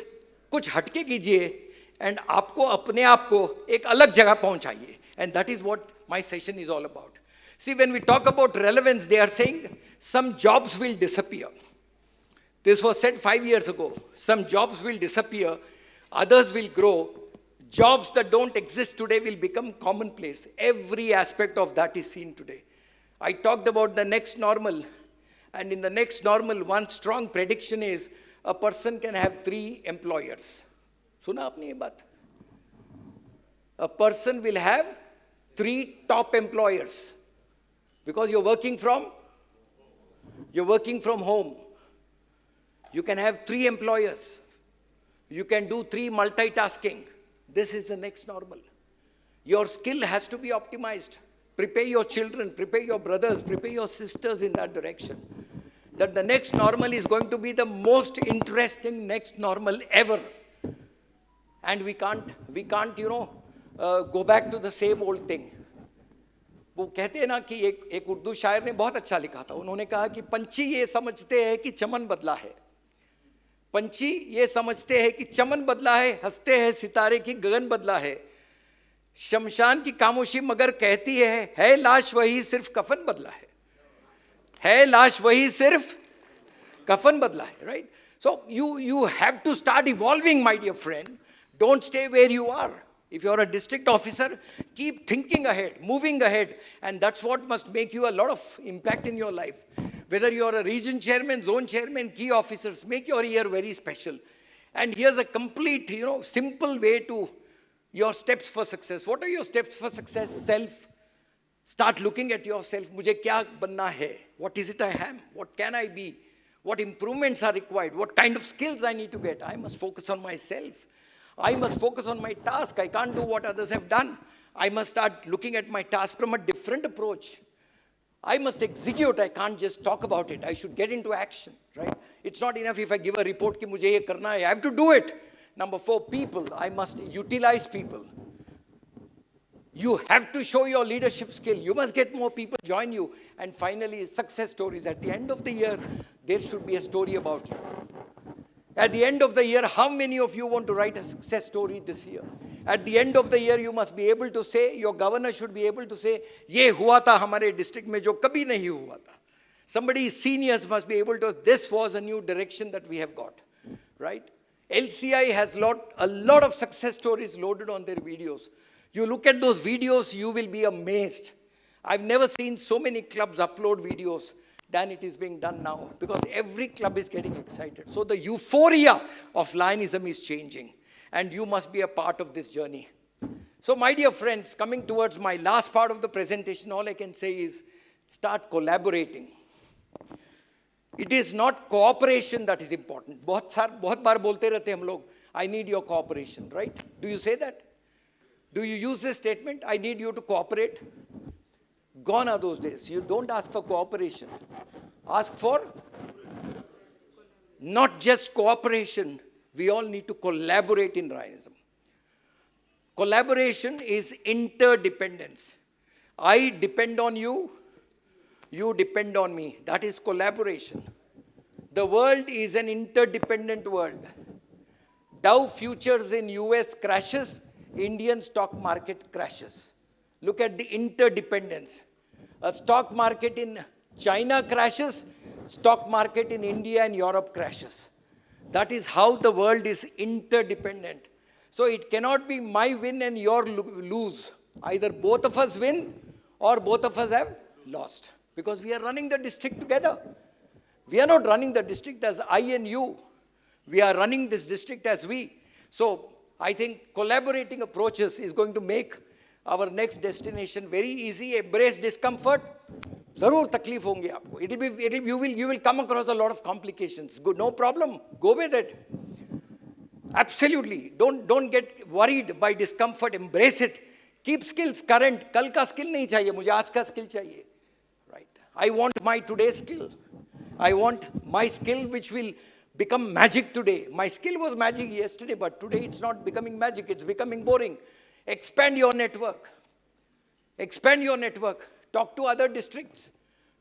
कुछ हटके कीजिए and आपको अपने आप को एक अलग जगह पहुंचाइए, and that is what my session is all about. See, when we talk about relevance, they are saying some jobs will disappear. This was said 5 years ago. Some jobs will disappear, others will grow. Jobs that don't exist today will become commonplace. Every aspect of that is seen today. I talked about the next normal, and in the next normal, one strong prediction is a person can have 3 employers. Suna aapne ye baat? A person will have 3 top employers because you're working from home. You can have 3 employers. You can do 3 multitasking. This is the next normal. Your skill has to be optimized. Prepare your children, prepare your brothers, prepare your sisters in that direction. That the next normal is going to be the most interesting next normal ever. And we can't go back to the same old thing. वो कहते हैं ना कि एक उर्दू शायर ने बहुत अच्छा लिखा था. उन्होंने कहा कि पंछी ये समझते हैं कि चमन बदला है. पंछी ये समझते हैं कि चमन बदला है, हंसते हैं सितारे की गगन बदला है. शमशान की खामोशी मगर कहती है लाश वही सिर्फ कफन बदला है लाश वही सिर्फ कफन बदला है. Right? So you have to start evolving, my dear friend. Don't stay where you are. If you're a district officer, keep thinking ahead, moving ahead, and that's what must make you a lot of impact in your life. Whether you're a region chairman, zone chairman, key officers, make your year very special. And here's a complete, simple way to your steps for success. What are your steps for success? Self. Start looking at yourself. मुझे क्या बनना है? What is it I am? What can I be? What improvements are required? What kind of skills I need to get? I must focus on myself. I must focus on my task. I can't do what others have done. I must start looking at my task from a different approach. I must execute. I can't just talk about it. I should get into action, right? It's not enough if I give a report कि मुझे ये करना है. I have to do it. Number 4, people. I must utilize people. You have to show your leadership skill. You must get more people join you. And finally, success stories. At the end of the year, there should be a story about you. At the end of the year, how many of you want to write a success story this year? At the end of the year, you must be able to say, your governor should be able to say, ये हुआ था हमारे district में जो कभी नहीं हुआ था. Somebody seniors must be able to, this was a new direction that we have got, right? LCI has a lot of success stories loaded on their videos. You look at those videos, you will be amazed. I've never seen so many clubs upload videos than it is being done now, because every club is getting excited. So the euphoria of Lionism is changing, and you must be a part of this journey. So my dear friends, coming towards my last part of the presentation, all I can say is start collaborating. It is not cooperation that is important. बहुत बार बोलते रहते हम लोग, I need your cooperation, right? Do you say that? Do you use this statement? I need you to cooperate. Gone are those days. You don't ask for cooperation. Ask for not just cooperation. We all need to collaborate in Lionism. Collaboration is interdependence. I depend on you, you depend on me. That is collaboration. The world is an interdependent world. Dow futures in US crashes, Indian stock market crashes. Look at the interdependence. A stock market in China crashes, stock market in India and Europe crashes. That is how the world is interdependent. So it cannot be my win and your lose. Either both of us win or both of us have lost. Because we are running the district together. We are not running the district as I and you. We are running this district as we. So I think collaborating approaches is going to make our next destination very easy. Embrace discomfort. Zarur takleef honge aapko. You will come across a lot of complications. Good, no problem. Go with it. Absolutely. Don't get worried by discomfort. Embrace it. Keep skills current. Kal ka skill nahi chahiye. Mujhe aaj ka skill chahiye. Right. I want my today's skill. I want my skill which will become magic today. My skill was magic yesterday, but today it's not becoming magic. It's becoming boring. Expand your network. Expand your network. Talk to other districts.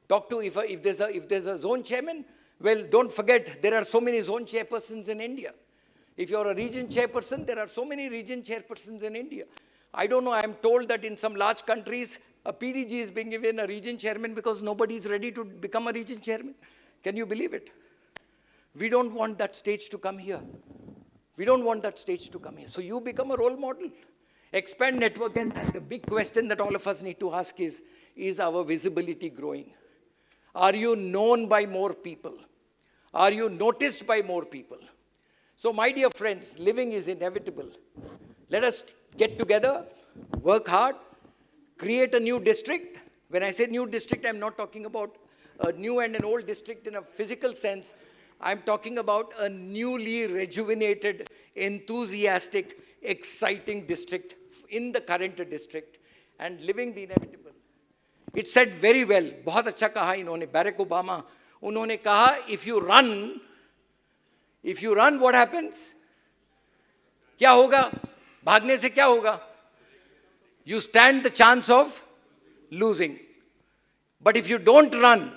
Talk to, if there's a zone chairman, well, don't forget, there are so many zone chairpersons in India. If you're a region chairperson, there are so many region chairpersons in India. I don't know, I am told that in some large countries, a PDG is being given a region chairman because nobody is ready to become a region chairman. Can you believe it? We don't want that stage to come here. We don't want that stage to come here. So you become a role model. Expand network, and the big question that all of us need to ask is our visibility growing? Are you known by more people? Are you noticed by more people? So my dear friends, living is inevitable. Let us get together, work hard, create a new district. When I say new district, I'm not talking about a new and an old district in a physical sense. I'm talking about a newly rejuvenated, enthusiastic, exciting district in the current district and living the inevitable. It said very well, बहुत अच्छा कहा इन्होंने, Barack Obama, उन्होंने कहा, if you run, what happens? क्या होगा? भागने से क्या होगा? You stand the chance of losing. But if you don't run,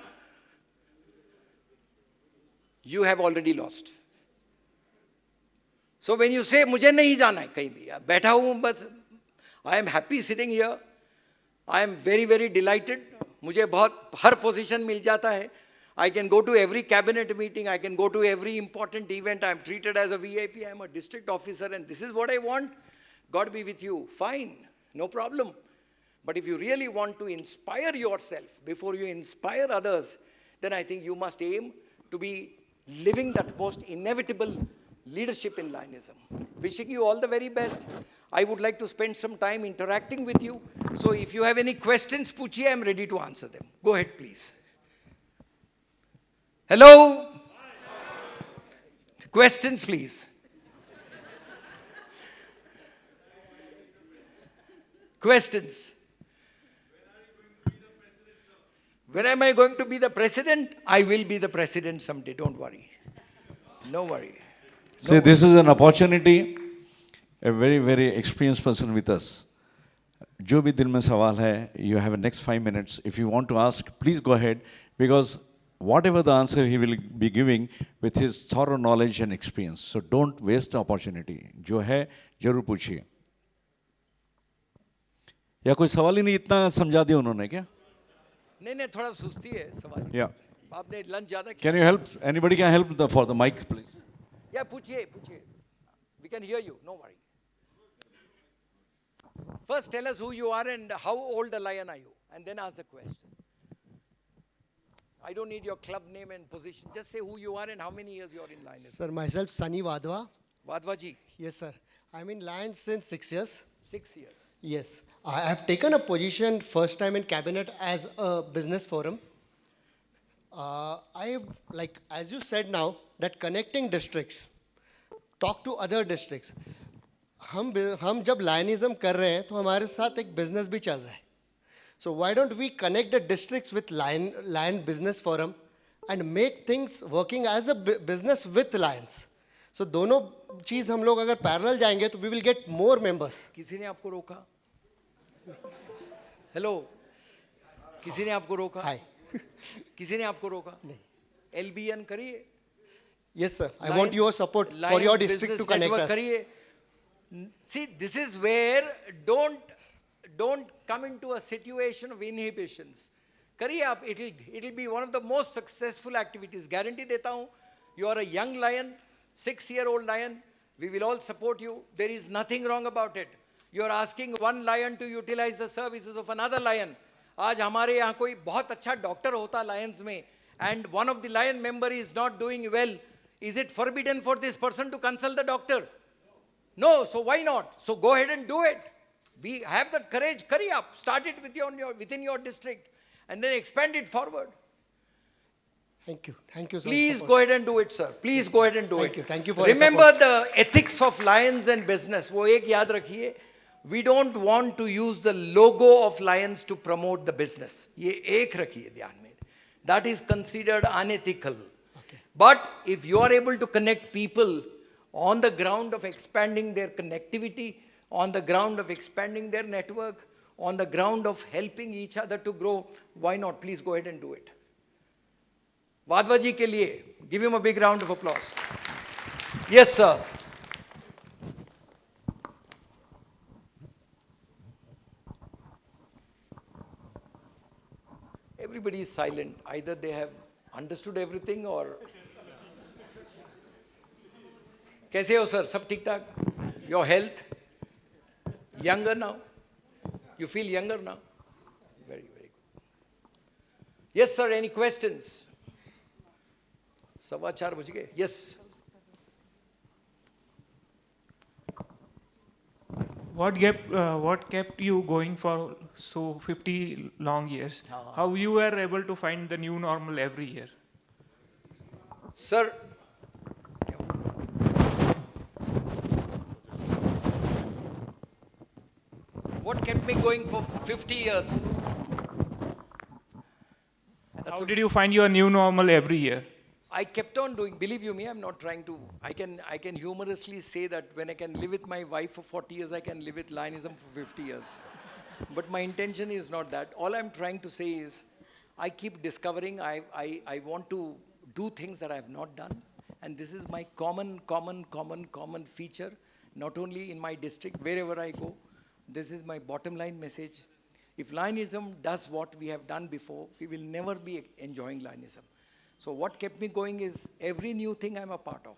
you have already lost. So when you say, मुझे नहीं जाना है कहीं भी, बैठा हूँ बस, I am happy sitting here. I am very, very delighted. मुझे बहुत हर position मिल जाता है. I can go to every cabinet meeting. I can go to every important event. I am treated as a VIP. I am a district officer and this is what I want. God be with you. Fine. No problem. But if you really want to inspire yourself before you inspire others, then I think you must aim to be living that most inevitable leadership in Lionism. Wishing you all the very best. I would like to spend some time interacting with you. So if you have any questions, Puchi, I am ready to answer them. Go ahead, please. Hello? Questions, please. Questions. When am I going to be the president? I will be the president someday, don't worry. No worry. See, this is an opportunity, a very, very experienced person with us. जो भी दिल में सवाल है, you have the next 5 minutes. If you want to ask, please go ahead, because whatever the answer he will be giving with his thorough knowledge and experience. So don't waste the opportunity. जो है, जरूर पूछिए. या कोई सवाल ही नहीं इतना समझा दिया उन्होंने क्या? नहीं थोड़ा सुस्ती है सवाल. Yeah. आपने लंच ज़्यादा किया. Can you help? Anybody can help for the mic, please? Yeah, पूछिए. We can hear you. No worry. First, tell us who you are and how old a lion are you, and then ask the question. I don't need your club name and position. Just say who you are and how many years you are in Lions. Sir, myself, Sunny Wadhwa. Wadhwa ji. Yes, sir. I'm in Lions since 6 years. 6 years. Yes. I have taken a position first time in cabinet as a business forum. As you said now, that connecting districts, talk to other districts. हम जब लायनिज्म कर रहे हैं तो हमारे साथ एक business भी चल रहा है. So why don't we connect the districts with Lion Business Forum and make things working as a business with Lions. So दोनों चीज़ हम लोग अगर पैरेलल जाएंगे तो we will get more members. किसी ने आपको रोका? हेलो, किसी ने आपको रोका? Hi. किसी ने आपको रोका? नहीं. LBN करिए. Yes, sir. I Lion- want your support for Lions your district Business to connect Network us. करिए. See, this is where don't come into a situation of inhibitions. करिए आप, it'll be one of the most successful activities. Guarantee देता हूँ. You are a young lion, 6-year-old lion. We will all support you. There is nothing wrong about it. You are asking one lion to utilize the services of another lion. आज हमारे यहाँ कोई बहुत अच्छा doctor होता Lions में, and one of the lion member is not doing well. Is it forbidden for this person to consult the doctor? No, so why not? So go ahead and do it. Have that courage, curry up. Start it within your district and then expand it forward. Thank you. Thank you so Please much. go ahead and do it, sir. Please go ahead and do Thank it. you. Thank you for your Remember the ethics of lions and business. वो एक याद रखिए. We don't want to use the logo of lions to promote the business. ये एक रखिए ध्यान में. That is considered unethical. But if you are able to connect people on the ground of expanding their connectivity, on the ground of expanding their network, on the ground of helping each other to grow, why not? Please go ahead and do it. Vadva ji ke liye, give him a big round of applause. Yes, sir. Everybody is silent. Either they have understood everything or... कैसे हो sir? सब ठीक ठाक? Your health? Younger now? You feel younger now? Very, very good. Yes, sir, any questions? 4:15 बज गए. Yes. What kept you going for so 50 long years? How you were able to find the new normal every year? Sir, what kept me going for 50 years? How did you find your new normal every year? I kept on doing, believe you me, I'm not trying to, I can humorously say that when I can live with my wife for 40 years, I can live with Lionism for 50 years. But my intention is not that. All I'm trying to say is, I keep discovering, I want to do things that I have not done. And this is my common feature, not only in my district, wherever I go. This is my bottom line message. If Lionism does what we have done before, we will never be enjoying Lionism. So what kept me going is every new thing I'm a part of.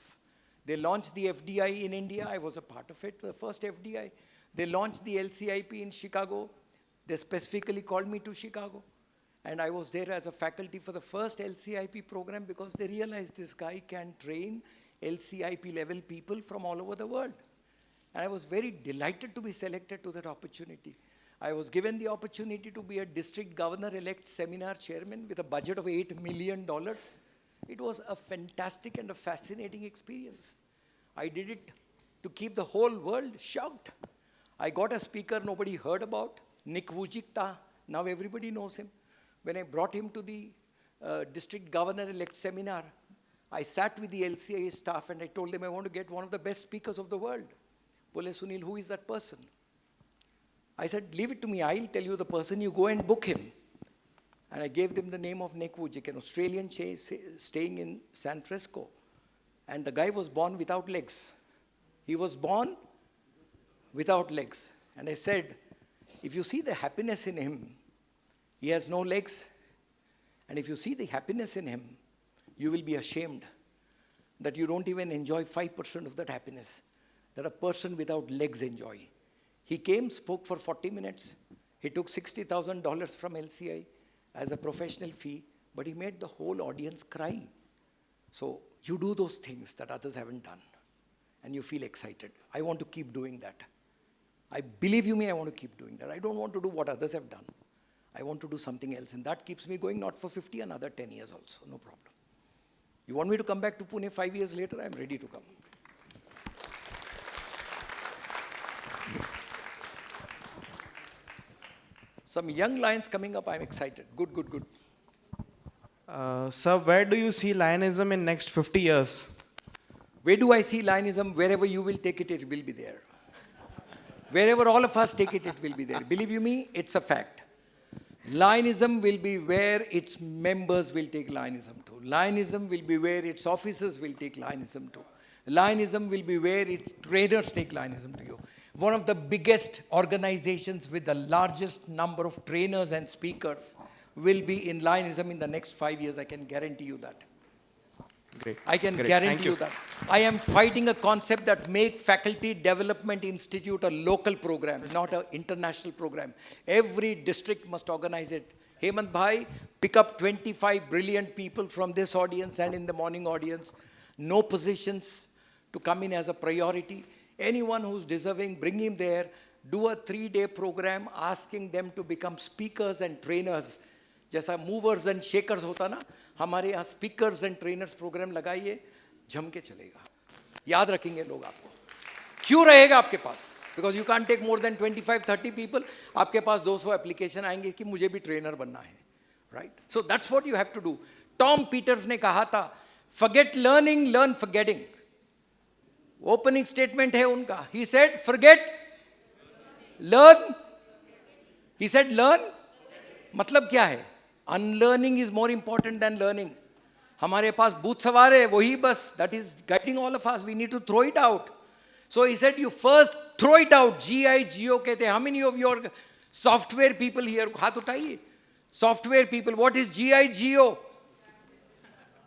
They launched the FDI in India, I was a part of it, the first FDI. They launched the LCIP in Chicago. They specifically called me to Chicago. And I was there as a faculty for the first LCIP program because they realized this guy can train LCIP level people from all over the world. And I was very delighted to be selected to that opportunity. I was given the opportunity to be a district governor-elect seminar chairman with a budget of $8 million. It was a fantastic and a fascinating experience. I did it to keep the whole world shocked. I got a speaker nobody heard about, Nick Vujicic. Now everybody knows him. When I brought him to the district governor-elect seminar, I sat with the LCIA staff and I told them I want to get one of the best speakers of the world. Bole Sunil, who is that person? I said, leave it to me, I'll tell you the person, you go and book him. And I gave them the name of Nick Vujicic, an Australian staying in San Francisco. And the guy was born without legs. He was born without legs. And I said, if you see the happiness in him, he has no legs. And if you see the happiness in him, you will be ashamed that you don't even enjoy 5% of that happiness that a person without legs enjoy. He came, spoke for 40 minutes. He took $60,000 from LCI as a professional fee, but he made the whole audience cry. So you do those things that others haven't done, and you feel excited. I want to keep doing that. I believe you me, I want to keep doing that. I don't want to do what others have done. I want to do something else, and that keeps me going, not for 50, another 10 years also, no problem. You want me to come back to Pune 5 years later? I'm ready to come. Some young lions coming up, I'm excited. Good, good, good. Sir, where do you see Lionism in next 50 years? Where do I see Lionism? Wherever you will take it, it will be there. Wherever all of us take it, it will be there. Believe you me, it's a fact. Lionism will be where its members will take Lionism to. Lionism will be where its officers will take Lionism to. Lionism will be where its trainers take Lionism to you. One of the biggest organizations with the largest number of trainers and speakers will be in Lionism in the next 5 years. I can guarantee you that. Great. I can Great. guarantee Thank you that. I am fighting a concept that make Faculty Development Institute a local program, not an international program. Every district must organize it. Hemant Bhai, pick up 25 brilliant people from this audience and in the morning audience. No positions to come in as a priority. Anyone who's deserving, bring him there. Do a 3-day program asking them to become speakers and trainers. जैसा movers and shakers होता ना, हमारे यहाँ speakers and trainers programme लगाइए, जम के चलेगा. याद रखेंगे लोग आपको. क्यों रहेगा आपके पास? Because you can take more than 25-30 people. आपके पास 200 एप्लीकेशन आएंगे कि मुझे भी ट्रेनर बनना है. Right? So that's what you have to do. Tom Peters ने कहा था, forget learning, learn forgetting. Opening statement है उनका. He said forget, learn. He said learn. मतलब क्या है? Unlearning is more important than learning. हमारे पास भूत सवार है, वही बस, that is guiding all of us. We need to throw it out. So he said, you first throw it out. GIGO कहते हैं. How many of your software people here? हाथ उठाइए. Software people. What is GIGO?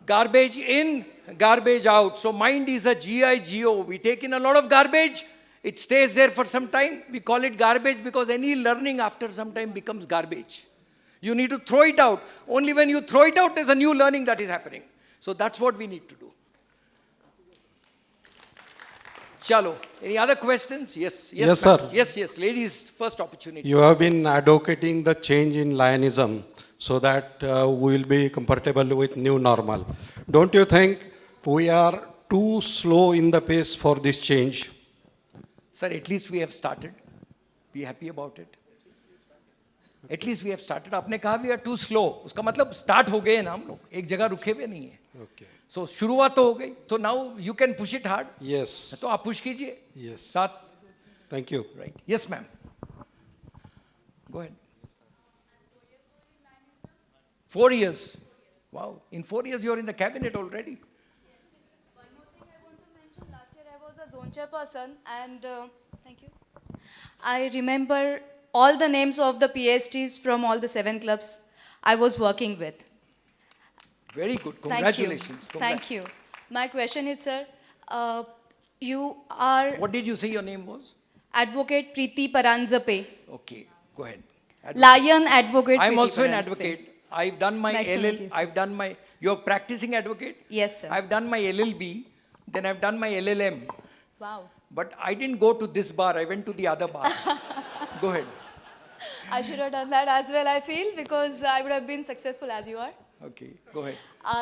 Garbage in, garbage out. So mind is a GIGO. We take in a lot of garbage. It stays there for some time. We call it garbage because any learning after some time becomes garbage. You need to throw it out. Only when you throw it out, there's a new learning that is happening. So that's what we need to do. Chalo. Any other questions? Yes. Yes, ma'am. sir. Yes. Ladies, first opportunity. You have been advocating the change in Lionism so that we will be comfortable with new normal. Don't you think we are too slow in the pace for this change? Sir, at least we have started. Be happy about it. At least we have started. आपने कहा we are too slow. उसका मतलब start हो गए ना हम लोग. एक जगह रुके हुए नहीं है. Okay. So शुरुआत तो हो गई. So now you can push it hard. Yes. तो आप push कीजिए. Yes. साथ. Thank you. Right. Yes, ma'am. Go ahead. 4 years. Wow. In 4 years you are in the cabinet already. One more thing I want to mention. Last year I was a zone chairperson and thank you. I remember all the names of the PhDs from all the 7 clubs I was working with. Very good. Thank Congratulations. you. Thank you. My question is, sir, you are What did you say your name was? Advocate Preeti Paranzape. Okay. Go ahead. Lion Advocate I'm Preeti also an Paranzape. advocate. I've done my Nice to meet you, sir. I've done my, you're practicing advocate? Yes, sir. I've done my LLB, then I've done my LLM. Wow. But I didn't go to this bar, I went to the other bar. Go ahead. I should have done that as well, I feel, because I would have been successful as you are. Okay, go ahead.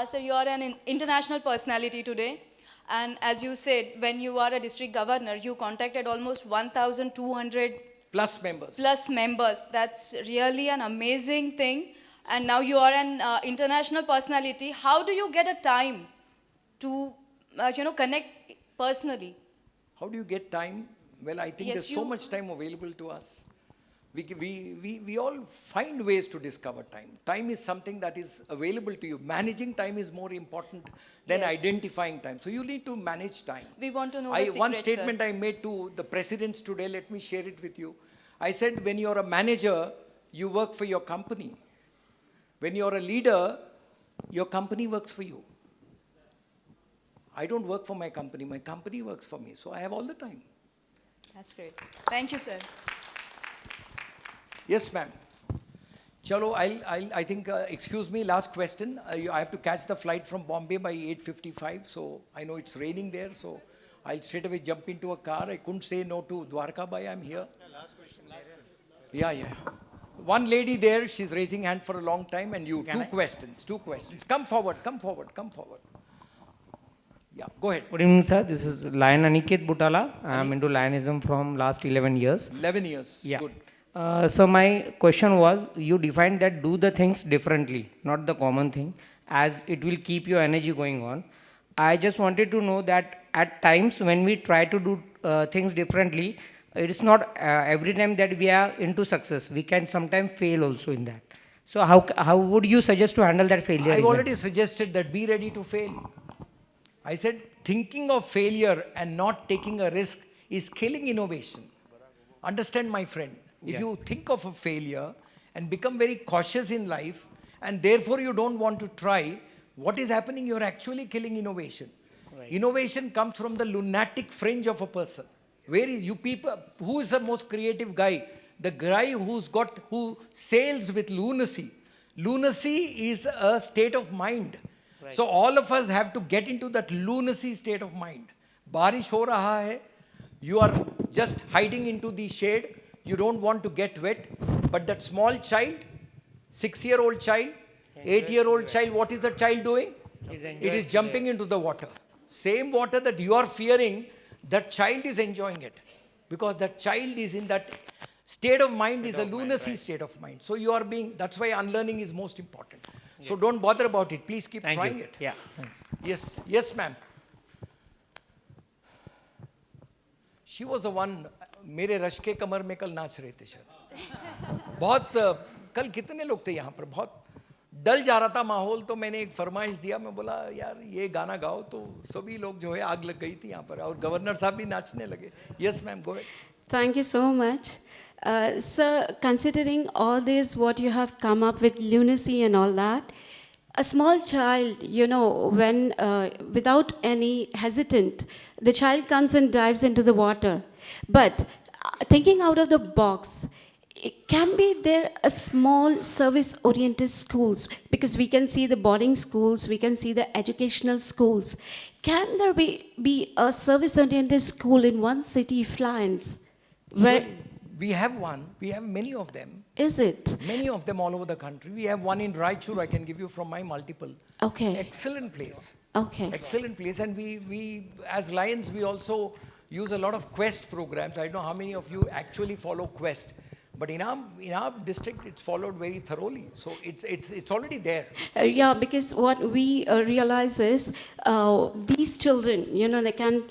So you are an international personality today. And as you said, when you are a district governor, you contacted almost 1,200 Plus members. plus members. That's really an amazing thing. And now you are an international personality. How do you get a time to, connect personally? How do you get time? Well, I think Yes, there's so you- much time available to us. We all find ways to discover time. Time is something that is available to you. Managing time is more important than Yes. identifying time. So you need to manage time. We want to know the One secret, sir. statement I made to the presidents today, let me share it with you. I said, when you're a manager, you work for your company. When you're a leader, your company works for you. I don't work for my company works for me. So I have all the time. That's great. Thank you, sir. Yes, ma'am. Chalo, I think, excuse me, last question. I have to catch the flight from Bombay by 8:55, so I know it's raining there, so I'll straight away jump into a car. I couldn't say no to Dwarka Bhai, I'm here. Yeah. One lady there, she's raising hand for a long time, and you, two questions. Come forward. Yeah, go ahead. Good evening, sir. This is Lion Aniket Butala. I am into Lionism from last 11 years. 11 years, Yeah. good. So my question was, you defined that do the things differently, not the common thing, as it will keep your energy going on. I just wanted to know that at times when we try to do things differently, it is not every time that we are into success. We can sometimes fail also in that. So how would you suggest to handle that failure? I've event? already suggested that be ready to fail. I said thinking of failure and not taking a risk is killing innovation. Understand, my friend. If you think of a failure and become very cautious in life and therefore you don't want to try, what is happening? You're actually killing innovation. Innovation comes from the lunatic fringe of a person. Where is you people? Who is the most creative guy? The guy who sails with lunacy. Lunacy is a state of mind. So all of us have to get into that lunacy state of mind. Barish ho raha hai. You are just hiding into the shade. You don't want to get wet. But that small child, 6-year-old child, 8-year-old child, what is the child doing? It is jumping into the water. Same water that you are fearing, that child is enjoying it. Because that child is in that state of mind, is a lunacy state of mind. So you are being, that's why unlearning is most important. So don't bother about it. Please keep trying it. Yeah, thanks. Yes, yes, ma'am. She was the one, मेरे rush के कमर में कल नाच रहे थे शायद. बहुत कल कितने लोग थे यहाँ पर, बहुत डल जा रहा था माहौल, तो मैंने एक फरमाइश दिया. मैं बोला यार ये गाना गाओ, तो सभी लोग जो है आग लग गई थी यहाँ पर, और गवर्नर साहब भी नाचने लगे. Yes ma'am, go ahead. Thank you so much. Sir, considering all this, what you have come up with, lunacy and all that, a small child, you know, when without any hesitant, the child comes and dives into the water. But thinking out of the box, can be there a small service-oriented schools? Because we can see the boarding schools, we can see the educational schools. Can there be a service-oriented school in one city, Florence? Where We have one. We have many of them. is it? Many of them all over the country. We have one in Raichur. I can give you from my multiple. Okay. Excellent place. Okay. Excellent place. And we as Lions, we also use a lot of Quest programs. I don't know how many of you actually follow Quest. But in our district, it's followed very thoroughly. So it's already there. Yeah, because what we realize is these children, you know, they can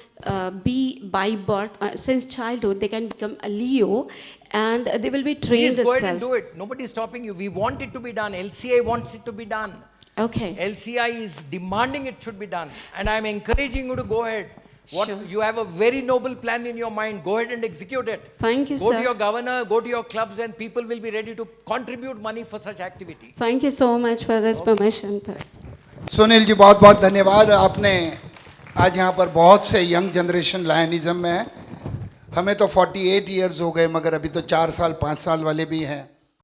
be by birth, since childhood, they can become a Leo and they will be trained Please go ahead itself. and do it. Nobody is stopping you. We want it to be done. LCI wants it to be done. Okay. LCI is demanding it should be done. And I'm encouraging you to go ahead. Sure. You have a very noble plan in your mind. Go ahead and execute it. Thank you, Go sir. to your governor, go to your clubs, and people will be ready to contribute money for such activities. Thank you so much for this permission. Sunil ji बहुत बहुत धन्यवाद. आपने आज यहाँ पर बहुत से young generation लायनिज्म में है. हमें तो 48 इयर्स हो गए, मगर अभी तो 4 साल 5 साल वाले भी हैं.